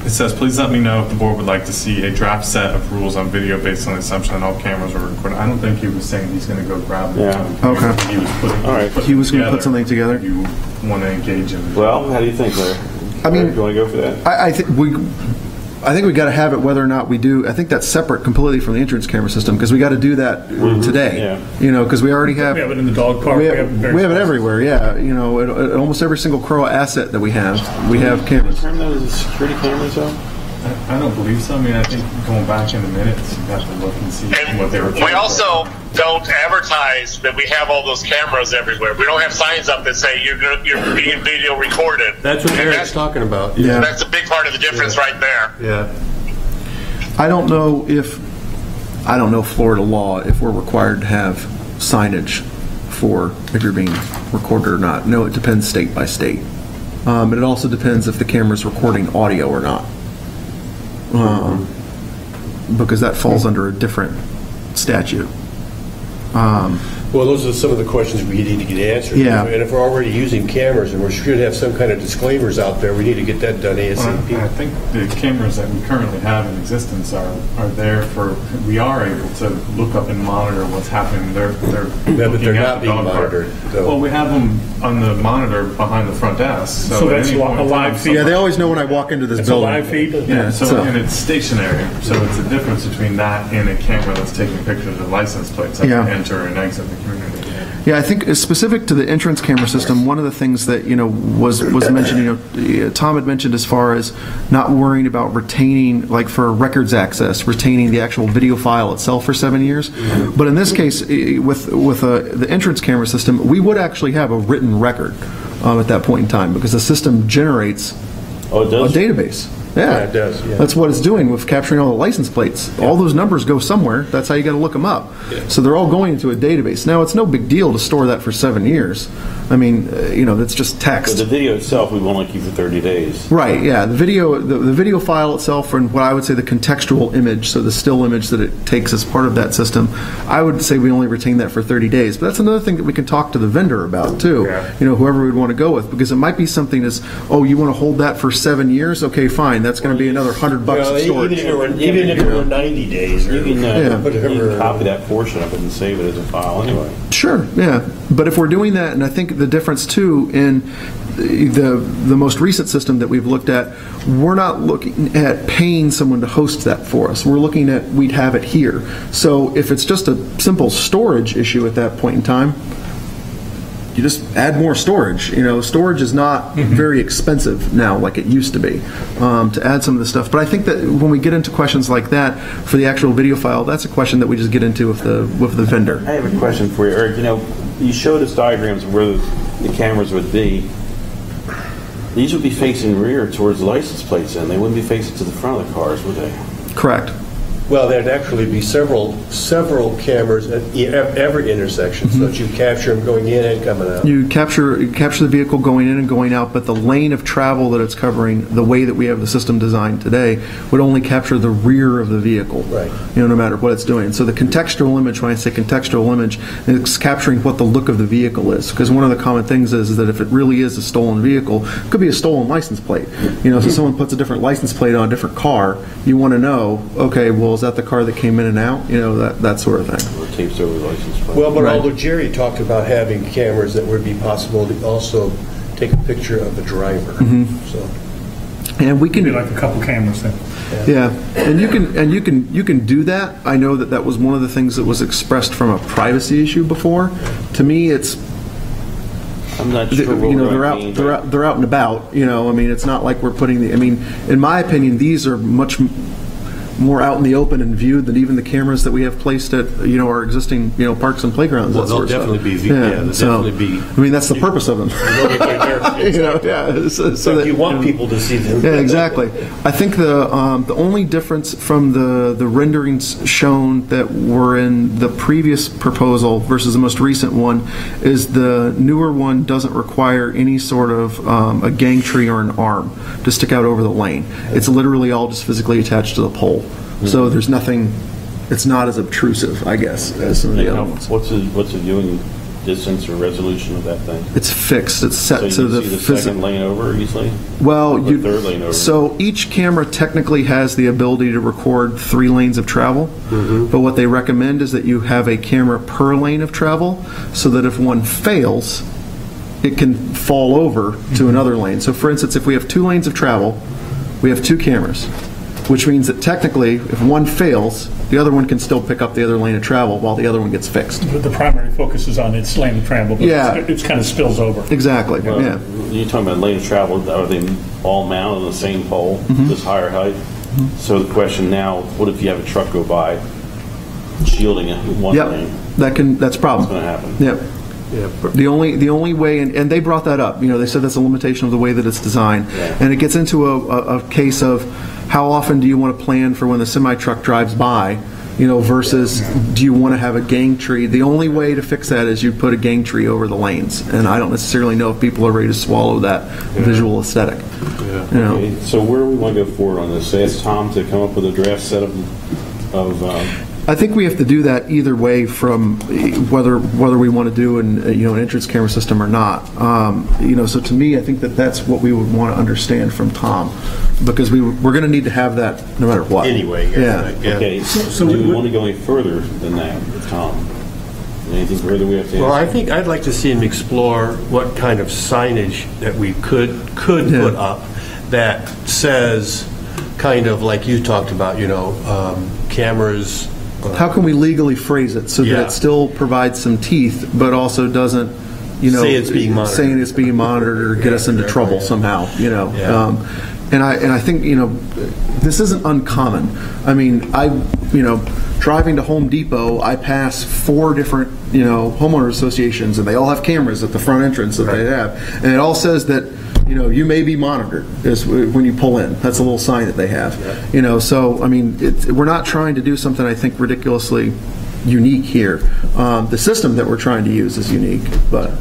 it says, please let me know if the board would like to see a draft set of rules on video based on the assumption that all cameras are recorded. I don't think he was saying he's going to go grab them. Yeah. Okay. He was going to put something together. You want to engage in. Well, how do you think, Larry? I mean, do you want to go for that? I think we got to have it whether or not we do. I think that's separate completely from the entrance camera system, because we got to do that today. Yeah. Because we already have. We have it in the dog park. We have it everywhere. Yeah. At almost every single CROA asset that we have cameras. Term those as security cameras, though? I don't believe so. I mean, I think going back in the minutes, you have to look and see what they were. We also don't advertise that we have all those cameras everywhere. We don't have signs up that say you're being video recorded. That's what Eric's talking about. Yeah. That's a big part of the difference right there. Yeah. I don't know Florida law if we're required to have signage for if you're being recorded or not. No, it depends state by state. But it also depends if the camera's recording audio or not. Because that falls under a different statute. Well, those are some of the questions we need to get answered. Yeah. And if we're already using cameras and we should have some kind of disclaimers out there, we need to get that done ASAP. Well, I think the cameras that we currently have in existence are there for, we are able to look up and monitor what's happening. But they're not being monitored. Well, we have them on the monitor behind the front desk. So that's a live feed? Yeah, they always know when I walk into this building. It's a live feed? Yeah, and it's stationary. So it's a difference between that and a camera that's taking pictures of license plates that can enter and exit the community. Yeah, I think specific to the entrance camera system, one of the things that was mentioned, Tom had mentioned as far as not worrying about retaining, like for records access, retaining the actual video file itself for 7 years. But in this case, with the entrance camera system, we would actually have a written record at that point in time, because the system generates a database. Yeah, it does. Yeah. That's what it's doing with capturing all the license plates. Yeah. All those numbers go somewhere. That's how you got to look them up. Yeah. So they're all going into a database. Now, it's no big deal to store that for 7 years. I mean, that's just text. But the video itself, we won't keep for 30 days. Right. Yeah. The video file itself, and what I would say the contextual image, so the still image that it takes as part of that system, I would say we only retain that for 30 days. But that's another thing that we can talk to the vendor about too. Yeah. Whoever we'd want to go with, because it might be something as, oh, you want to hold that for 7 years? Okay, fine. That's going to be another $100 of storage. Even if it were 90 days or whatever. You can copy that portion of it and save it as a file anyway. Sure, yeah. But if we're doing that, and I think the difference too in the most recent system that we've looked at, we're not looking at paying someone to host that for us. We're looking at we'd have it here. So if it's just a simple storage issue at that point in time, you just add more storage. Storage is not very expensive now like it used to be to add some of the stuff. But I think that when we get into questions like that for the actual video file, that's a question that we just get into with the vendor. I have a question for you, Eric. You showed us diagrams of where the cameras would be. These would be facing rear towards the license plates, and they wouldn't be facing to the front of the cars, would they? Correct. Well, there'd actually be several cameras at every intersection, so that you capture them going in and coming out. You capture the vehicle going in and going out, but the lane of travel that it's covering, the way that we have the system designed today, would only capture the rear of the vehicle. Right. No matter what it's doing. So the contextual image, when I say contextual image, it's capturing what the look of the vehicle is. Because one of the common things is that if it really is a stolen vehicle, it could be a stolen license plate. So someone puts a different license plate on a different car, you want to know, okay, well, is that the car that came in and out? That sort of thing. Or tapes over the license plate. Well, but although Jerry talked about having cameras that would be possible to also take a picture of the driver. So. And we can Maybe like a couple cameras then. Yeah, and you can do that. I know that was one of the things that was expressed from a privacy issue before. To me, it's I'm not sure what they're out and about. It's not like we're putting in my opinion, these are much more out in the open and viewed than even the cameras that we have placed at our existing parks and playgrounds. Well, they'll definitely be viewed. Yeah, they'll definitely be. That's the purpose of them. So that you want people to see them. Yeah, exactly. I think the only difference from the renderings shown that were in the previous proposal versus the most recent one is the newer one doesn't require any sort of a gangtree or an arm to stick out over the lane. It's literally all just physically attached to the pole. So there's nothing. It's not as obtrusive, I guess, as some of the other ones. What's the viewing distance or resolution of that thing? It's fixed. It's set so to you see the second lane over easily? Well, or third lane over? So each camera technically has the ability to record 3 lanes of travel, but what they recommend is that you have a camera per lane of travel, so that if one fails, it can fall over to another lane. So, for instance, if we have 2 lanes of travel, we have 2 cameras, which means that technically, if one fails, the other one can still pick up the other lane of travel while the other one gets fixed. But the primary focus is on its lane of travel, but it's kind of spills over. Exactly, well, You're talking about lane of travel, are they all mounted on the same pole, this higher height? So the question now, what if you have a truck go by shielding it one lane? That's a problem. What's going to happen? Yep. Yeah. The only way, and they brought that up, they said that's a limitation of the way that it's designed. And it gets into a case of how often do you want to plan for when the semi-truck drives by, versus do you want to have a gang tree? The only way to fix that is you put a gang tree over the lanes. And I don't necessarily know if people are ready to swallow that visual aesthetic. Okay. So where do we want to go forward on this? Say it's Tom to come up with a draft set of I think we have to do that either way, from whether we want to do an entrance camera system or not. So to me, I think that's what we would want to understand from Tom, because we're going to need to have that no matter what. Anyway. Okay. So do we want to go any further than that, Tom? Anything further we have to answer? Well, I think I'd like to see him explore what kind of signage that we could put up that says, kind of like you talked about, cameras. How can we legally phrase it so that it still provides some teeth, but also doesn't, say it's being monitored, saying it's being monitored or get us into trouble somehow, And I think this isn't uncommon. I mean, driving to Home Depot, I pass 4 different homeowner associations, and they all have cameras at the front entrance that they have, and it all says that you may be monitored is when you pull in. That's a little sign that they have. So I mean, we're not trying to do something I think ridiculously unique here. The system that we're trying to use is unique, but.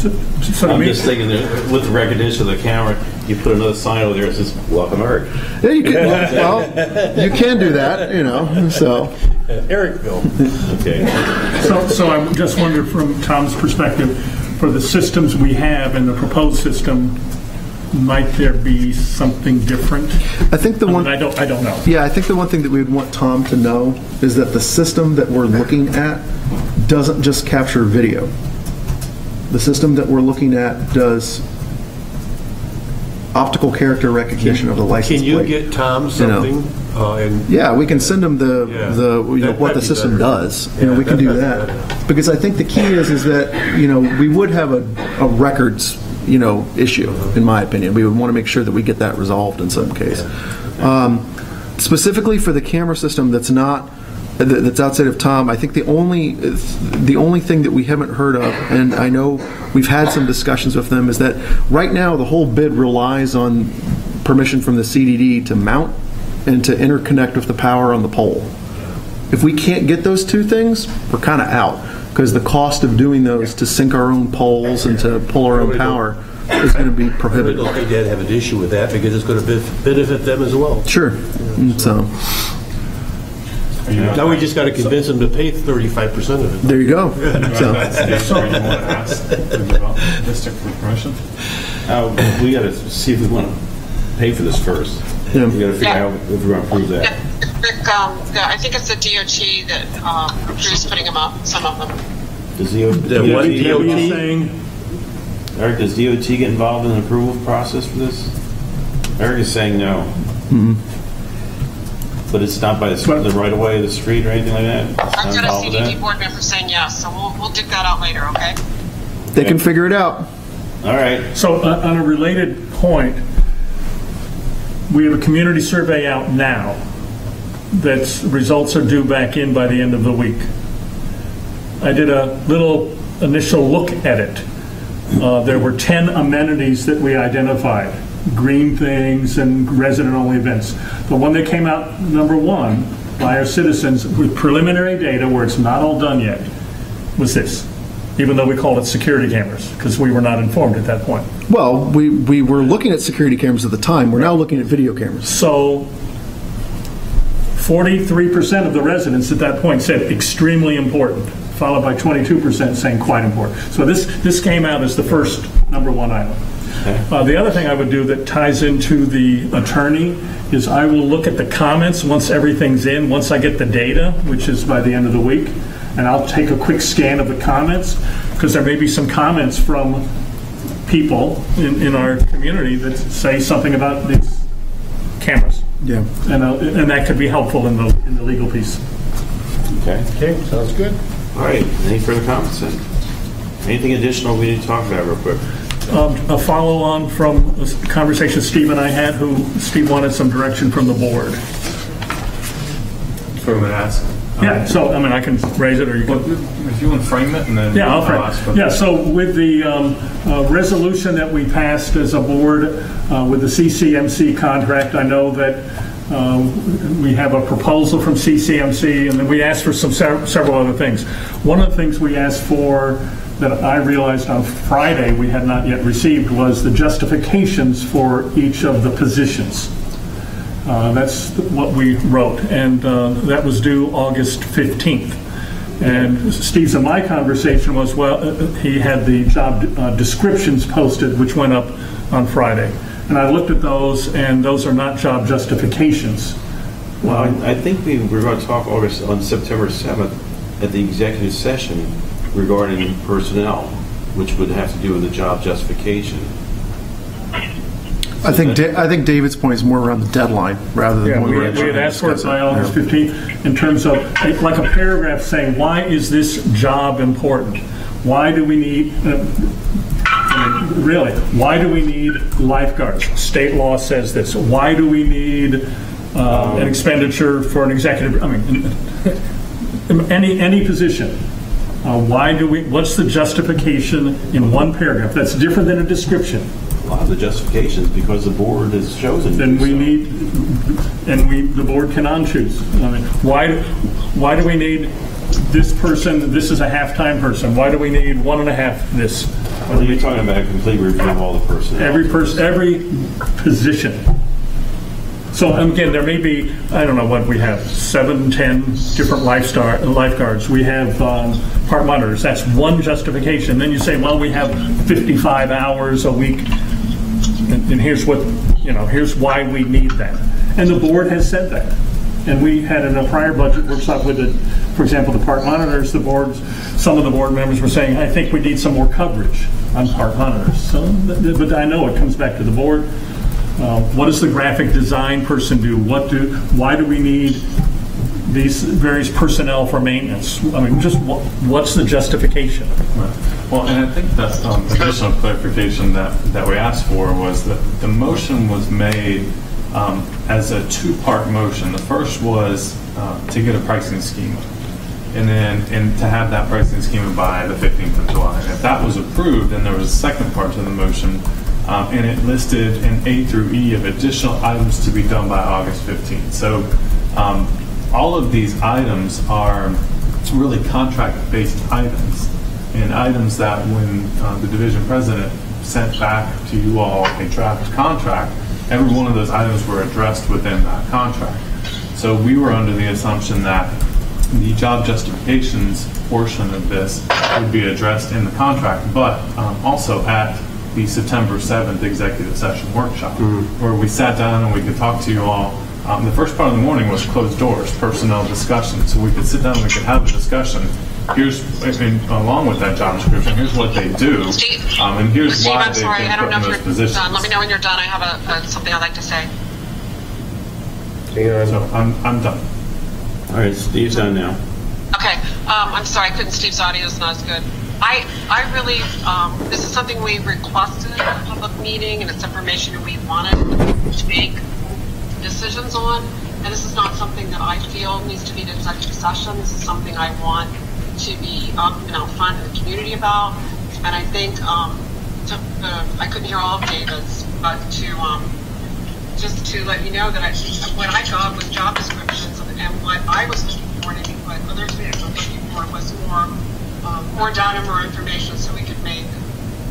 I'm just thinking that with the recognition of the camera, you put another sign over there that says "Welcome, Eric." Yeah, you can. Well, you can do that, So. Ericville. Okay. So I just wonder, from Tom's perspective, for the systems we have and the proposed system, might there be something different? I think the one I don't know. Yeah, I think the one thing that we would want Tom to know is that the system that we're looking at doesn't just capture video. The system that we're looking at does optical character recognition of the license plate. Can you get Tom something? Yeah, we can send him what the system does. We can do that. Because I think the key is that we would have a records issue, in my opinion. We would want to make sure that we get that resolved in some case. Specifically for the camera system that's outside of Tom, I think the only thing that we haven't heard of, and I know we've had some discussions with them, is that right now the whole bid relies on permission from the CDD to mount and to interconnect with the power on the pole. If we can't get those two things, we're kind of out, because the cost of doing those to sync our own poles and to pull our own power is going to be I prohibitive. don't think they'd have an issue with that because it's going to benefit them as well. Sure. So Now we just got to convince them to pay 35% of it. there you go. So, So you want to ask the development district for permission? We got to see if we want to pay for this first. Yeah. We got to figure out if we're going to approve that. I think it's the DOT that approves putting them up, some of them. Does What DOT, You're saying, Eric, does DOT get involved in the approval process for this? Eric is saying no. But it's not by the right of way of the street or anything like that? It's not I've got a involved with CDD that? board member saying yes, so we'll dig that out later, okay? they can figure it out. All right. so on a related point, we have a community survey out now that's results are due back in by the end of the week. I did a little initial look at it. There were 10 amenities that we identified, green things and resident-only events. The one that came out number one by our citizens with preliminary data, where it's not all done yet, was this, even though we called it security cameras, because we were not informed at that point. Well, we were looking at security cameras at the time. We're now looking at video cameras. So 43% of the residents at that point said extremely important, followed by 22% saying quite important. So this came out as the first number one item. The other thing I would do that ties into the attorney is I will look at the comments once everything's in, once I get the data, which is by the end of the week, and I'll take a quick scan of the comments, because there may be some comments from people in our community that say something about these cameras. Yeah. And that could be helpful in the legal piece. Okay. Okay, sounds good. All right. Any further comments then? Anything additional we need to talk about real quick? A follow-on from a conversation Steve and I had, Steve wanted some direction from the board. So I'm going to ask. Yeah, so, I mean, I can raise it, or you can... If you want to frame it, and then Yeah, I'll ask. frame. Yeah, so with the resolution that we passed as a board with the CCMC contract, I know that we have a proposal from CCMC, and then we asked for several other things. One of the things we asked for that I realized on Friday we had not yet received was the justifications for each of the positions. That's what we wrote, and that was due August 15th. And Steve's and my conversation was, well, he had the job descriptions posted, which went up on Friday. And I looked at those, and those are not job justifications. Well, I think we were going to talk on September 7th at the executive session regarding personnel, which would have to do with the job justification. I think David's point is more around the deadline rather than when we had asked for it by August 15th in terms of like a paragraph saying, why is this job important? Why do we need, really, why do we need lifeguards? State law says this. Why do we need an expenditure for an executive, any position? What's the justification in one paragraph? That's different than a description. A lot of the justifications because the board has chosen. Then we need, the board can unchoose. I mean, why do we need this person? This is a half-time person. Why do we need 1.5 this? Well, you're talking about a complete review of all the personnel. Every position. So again, there may be, I don't know what we have, 7, 10 different lifeguards. We have park monitors. That's one justification. Then you say, well, we have 55 hours a week, and here's what, here's why we need that. And the board has said that. And we had in a prior budget workshop with for example, the park monitors, some of the board members were saying, I think we need some more coverage on park monitors. So, but I know it comes back to the board. What does the graphic design person do? Why do we need these various personnel for maintenance? I mean, just what's the justification? Right. Well, and I think that additional clarification that we asked for was that the motion was made as a two-part motion. The first was to get a pricing schema, and to have that pricing schema by the 15th of July. And if that was approved, then there was a second part to the motion and it listed an A through E of additional items to be done by August 15th. So all of these items are really contract-based items, and items that when the division president sent back to you all a draft contract, every one of those items were addressed within that contract. So we were under the assumption that the job justifications portion of this would be addressed in the contract, but also at the September 7th executive session workshop, where we sat down and we could talk to you all. The first part of the morning was closed doors, personnel discussion, so we could sit down and we could have a discussion. Here's, along with that job description, here's what they do, Steve, and here's Steve, why I'm they've sorry, been I don't put know in if those you're positions. done. Let me know when you're done. I have something I'd like to say. So I'm done. All right, Steve's done now. Okay, I'm sorry, Steve's audio is not as good. I really, this is something we requested at a public meeting, and it's information that we wanted to make decisions on, and this is not something that I feel needs to be an executive session. This is something I want to be up and out front in the community about, and I think, I couldn't hear all of David's, but just to let you know that what I got was job descriptions, and what I was looking for, and I think what others were looking for was more data, more information, so we could make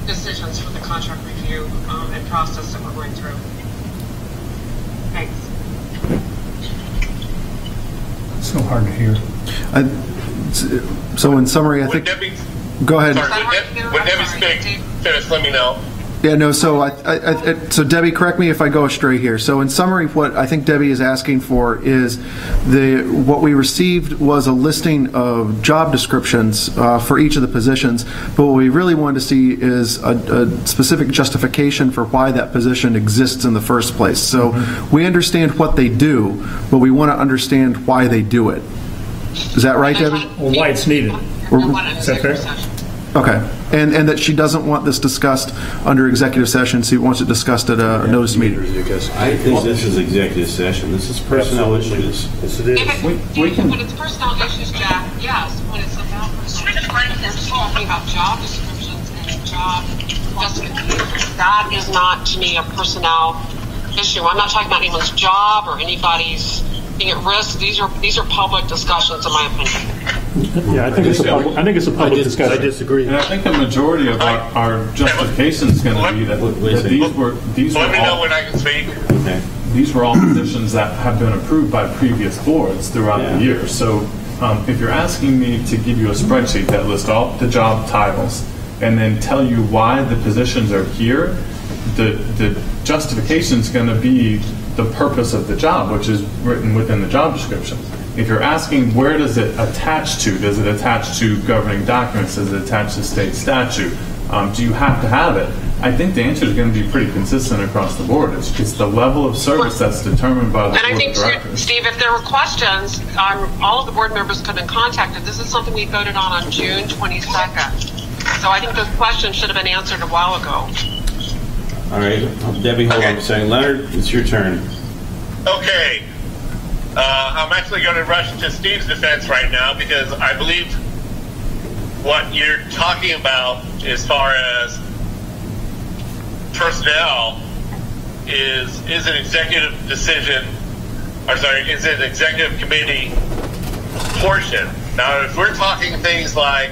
decisions for the contract review and process that we're going through. Thanks. So hard to hear. So in summary, I think. Go ahead. Sorry, when Debbie finish, let me know. Yeah, no, so so Debbie, correct me if I go astray here. So in summary, what I think Debbie is asking for is what we received was a listing of job descriptions for each of the positions, but what we really wanted to see is a specific justification for why that position exists in the first place. So we understand what they do, but we want to understand why they do it. Is that right, Debbie? Or why it's needed. Is that fair? Okay, and that she doesn't want this discussed under executive session, she wants it discussed at a notice meeting. I think this is executive session. This is personnel issues. Yes, it is. When it's personnel issues, Jack, yes. When it's about personnel issues, we're talking about job descriptions and job justifications. That is not, to me, a personnel issue. I'm not talking about anyone's job or anybody's being at risk. These are public discussions, in my opinion. Yeah, I think it's a public discussion. I disagree. And I think the majority of our justification is going to be that these were Let me know all, when I can speak. Okay. these were all positions that have been approved by previous boards throughout the year. So if you're asking me to give you a spreadsheet that lists all the job titles and then tell you why the positions are here, the justification is going to be the purpose of the job, which is written within the job description. If you're asking where does it attach to attach to governing documents? Does it attach to state statute? Do you have to have it? I think the answer is going to be pretty consistent across the board. It's the level of service that's determined by the board of directors. And I think, Steve, if there were questions, all of the board members could have been contacted. This is something we voted on June 22nd. So I think those questions should have been answered a while ago. All right, Debbie, hold on a second. Leonard, it's your turn. Okay. I'm actually going to rush to Steve's defense right now because I believe what you're talking about as far as personnel is an executive decision, is an executive committee portion. Now, if we're talking things like,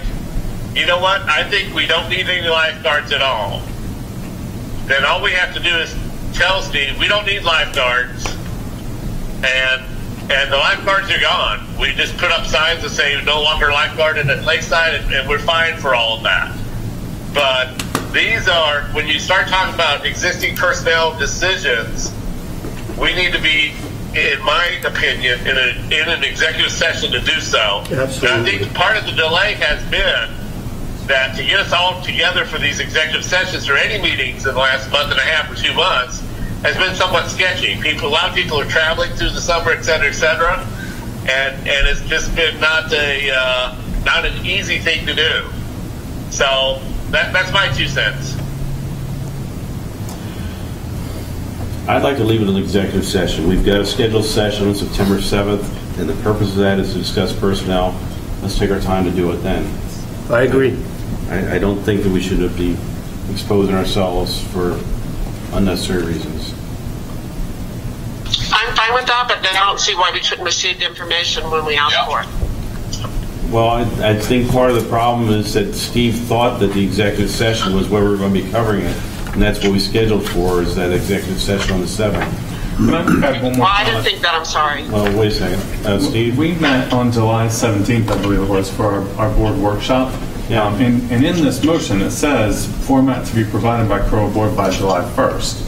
you know what, I think we don't need any lifeguards at all, then all we have to do is tell Steve, we don't need lifeguards, and the lifeguards are gone. We just put up signs that say no longer lifeguarded at Lakeside, and we're fine for all of that. But these are, when you start talking about existing personnel decisions, we need to be, in my opinion, in an executive session to do so. Absolutely. And I think part of the delay has been that to get us all together for these executive sessions or any meetings in the last month and a half or 2 months has been somewhat sketchy. A lot of people are traveling through the summer, et cetera, and it's just been not an easy thing to do. So that's my 2 cents. I'd like to leave it an executive session. We've got a scheduled session on September 7th, and the purpose of that is to discuss personnel. Let's take our time to do it then. I agree. I don't think that we should be exposing ourselves for unnecessary reasons. I'm fine with that, but then I don't see why we shouldn't receive the information when we ask for it. Well, I think part of the problem is that Steve thought that the executive session was where we were going to be covering it, and that's what we scheduled for, is that executive session on the 7th. Can I add one more Well, I didn't comment? think that, I'm sorry. Oh, wait a second. Steve? We met on July 17th, I believe it was, for our board workshop. Yeah. And in this motion, it says format to be provided by CROA board by July 1st.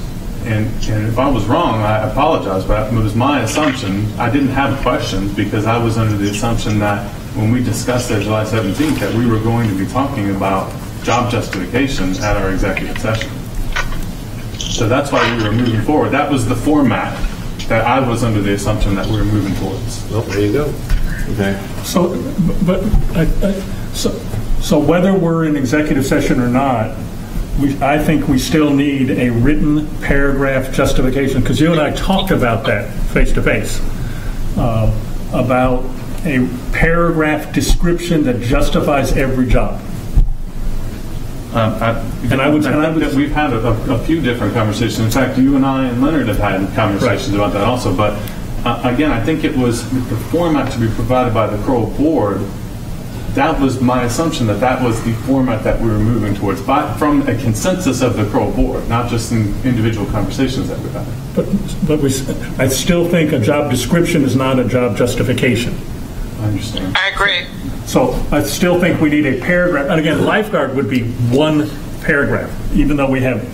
And if I was wrong, I apologize, but it was my assumption. I didn't have questions because I was under the assumption that when we discussed it July 17th, that we were going to be talking about job justification at our executive session. So that's why we were moving forward. That was the format that I was under the assumption that we were moving towards. Well, there you go. Okay. So, so whether we're in executive session or not, I think we still need a written paragraph justification, because you and I talked about that face to face, about a paragraph description that justifies every job. We've had a few different conversations. In fact, you and I and Leonard have had conversations about that also. But again, I think it was the format to be provided by the CROA board. That was my assumption, that was the format that we were moving towards, from a consensus of the CROA board, not just in individual conversations that we've had. But I still think a job description is not a job justification. I understand. I agree. So I still think we need a paragraph. And again, lifeguard would be one paragraph, even though we have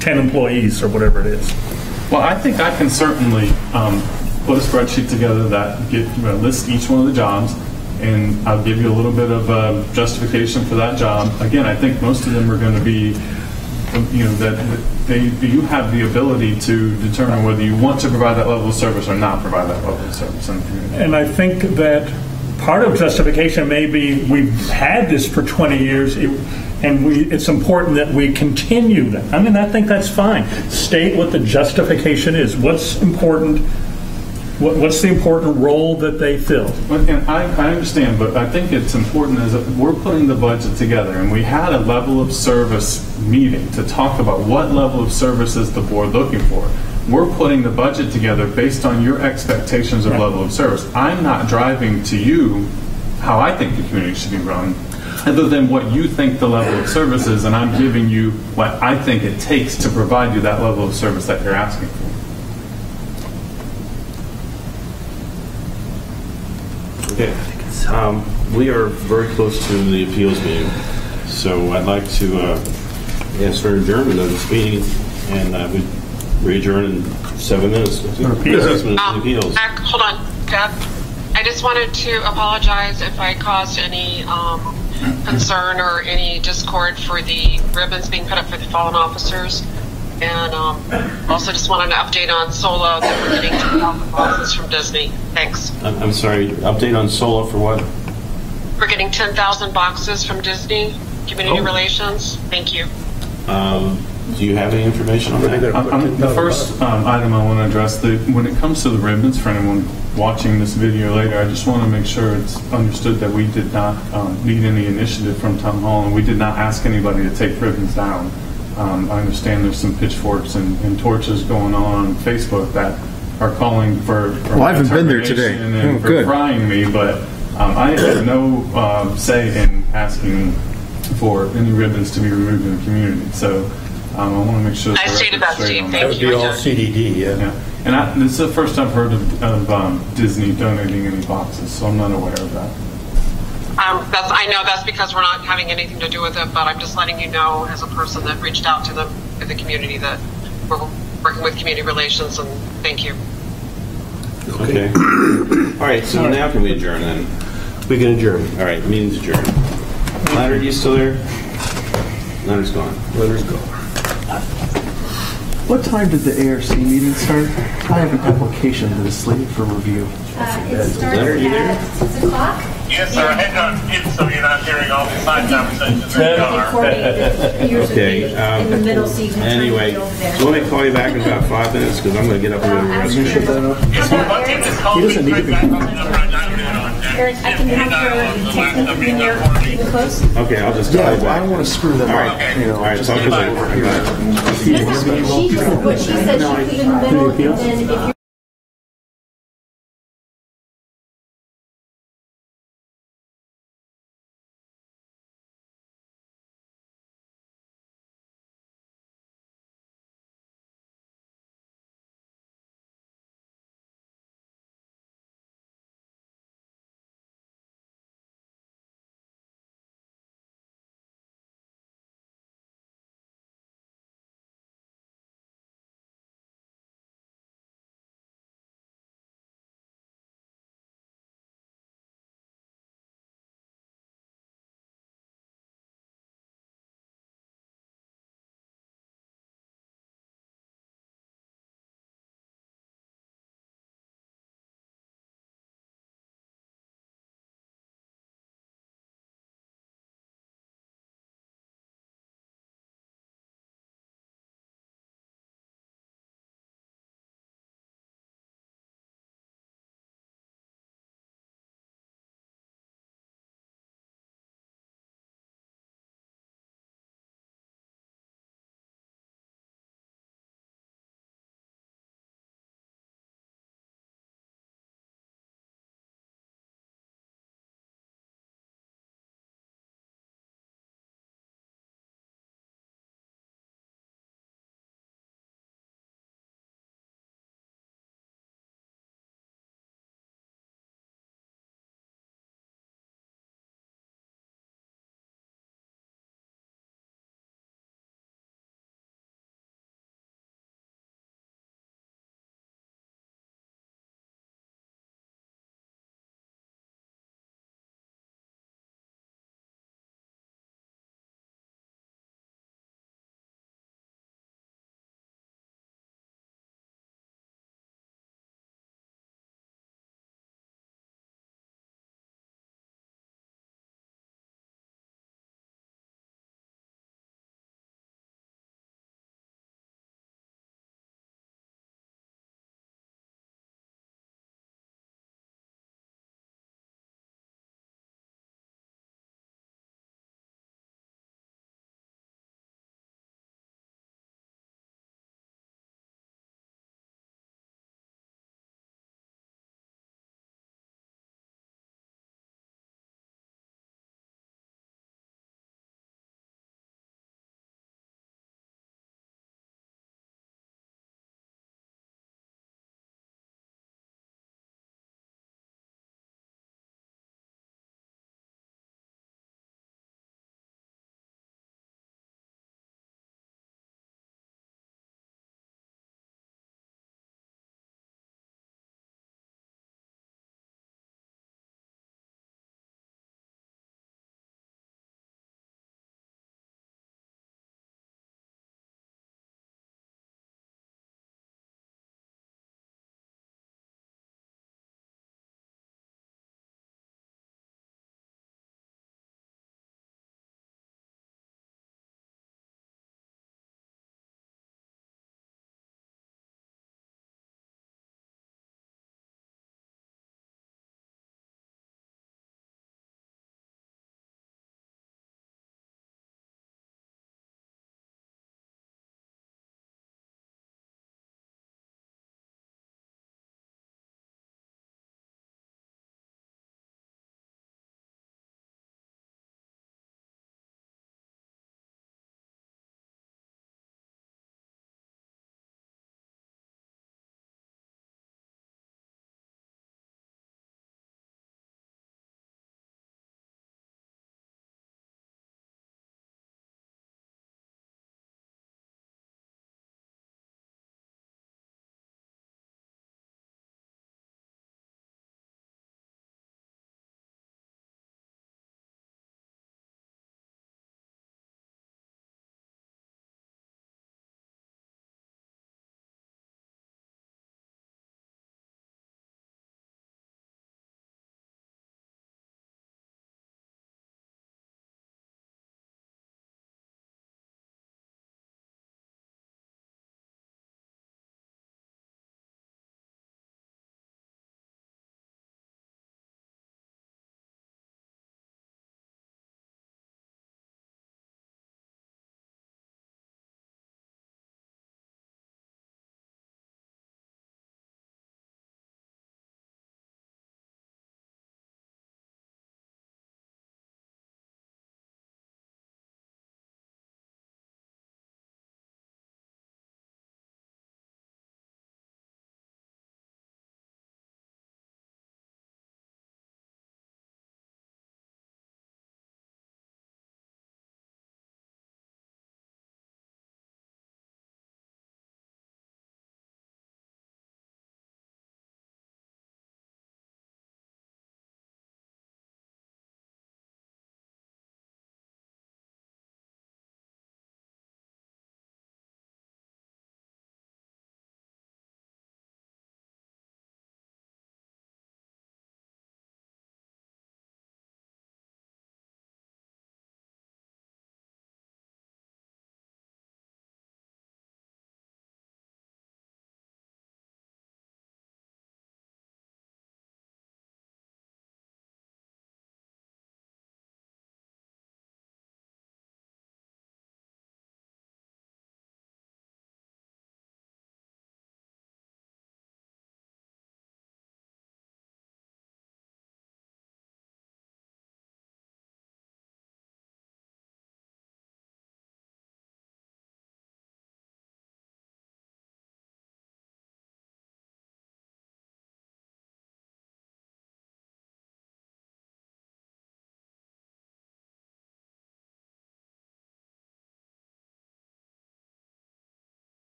10 employees or whatever it is. Well, I think I can certainly put a spreadsheet together that lists each one of the jobs, and I'll give you a little bit of justification for that job. Again, I think most of them are going to be, that you have the ability to determine whether you want to provide that level of service or not provide that level of service in the community. And I think that part of justification may be we've had this for 20 years, and it's important that we continue that. I mean, I think that's fine. State what the justification is. What's important? What's the important role that they fill? And I understand, but I think it's important as we're putting the budget together, and we had a level of service meeting to talk about what level of service is the board looking for. We're putting the budget together based on your expectations of level of service. I'm not driving to you how I think the community should be run, other than what you think the level of service is, and I'm giving you what I think it takes to provide you that level of service that you're asking for. Okay. We are very close to the appeals meeting, so I'd like to ask for adjournment of this meeting, and we re-adjourn in 7 minutes. Appeals. Hold on, Deb. I just wanted to apologize if I caused any concern or any discord for the ribbons being put up for the fallen officers. And also just wanted an update on Solo that we're getting 2,000 boxes from Disney. Thanks. I'm sorry, update on Solo for what? We're getting 10,000 boxes from Disney Community Relations. Thank you. Do you have any information on that? The first item I want to address, when it comes to the ribbons, for anyone watching this video later, I just want to make sure it's understood that we did not lead any initiative from Town Hall, and we did not ask anybody to take ribbons down. I understand there's some pitchforks and torches going on Facebook that are calling for well, I haven't been there today. And for frying me, but I had no say in asking for any ribbons to be removed in the community. So I want to make sure I stated that, Steve. That would be all CDD, yeah. And this is the first I've heard of Disney donating any boxes, so I'm not aware of that. I know that's because we're not having anything to do with it, but I'm just letting you know as a person that reached out to them in the community that we're working with community relations, and thank you. Okay. All right, so now can we adjourn then? We can adjourn. All right, meeting's adjourned. Leonard, you still there? Leonard's gone. Leonard's gone. What time did the ARC meeting start? I have an application that is slated for review. It starts Leonard, you there? at 6 o'clock. Yes, sir. Head on mute so you're not hearing all the side conversations. Okay. In the middle season. Anyway, so let me call you back in about 5 minutes because I'm going to get up and go to the restroom. Yes, sir. He doesn't need to be. Eric, I can have her text me when you're getting close. Okay, I'll just. Yeah, I don't want to screw them All up. right. You know, All right, just talk to you later. What she said, she put it in the middle, and then if you're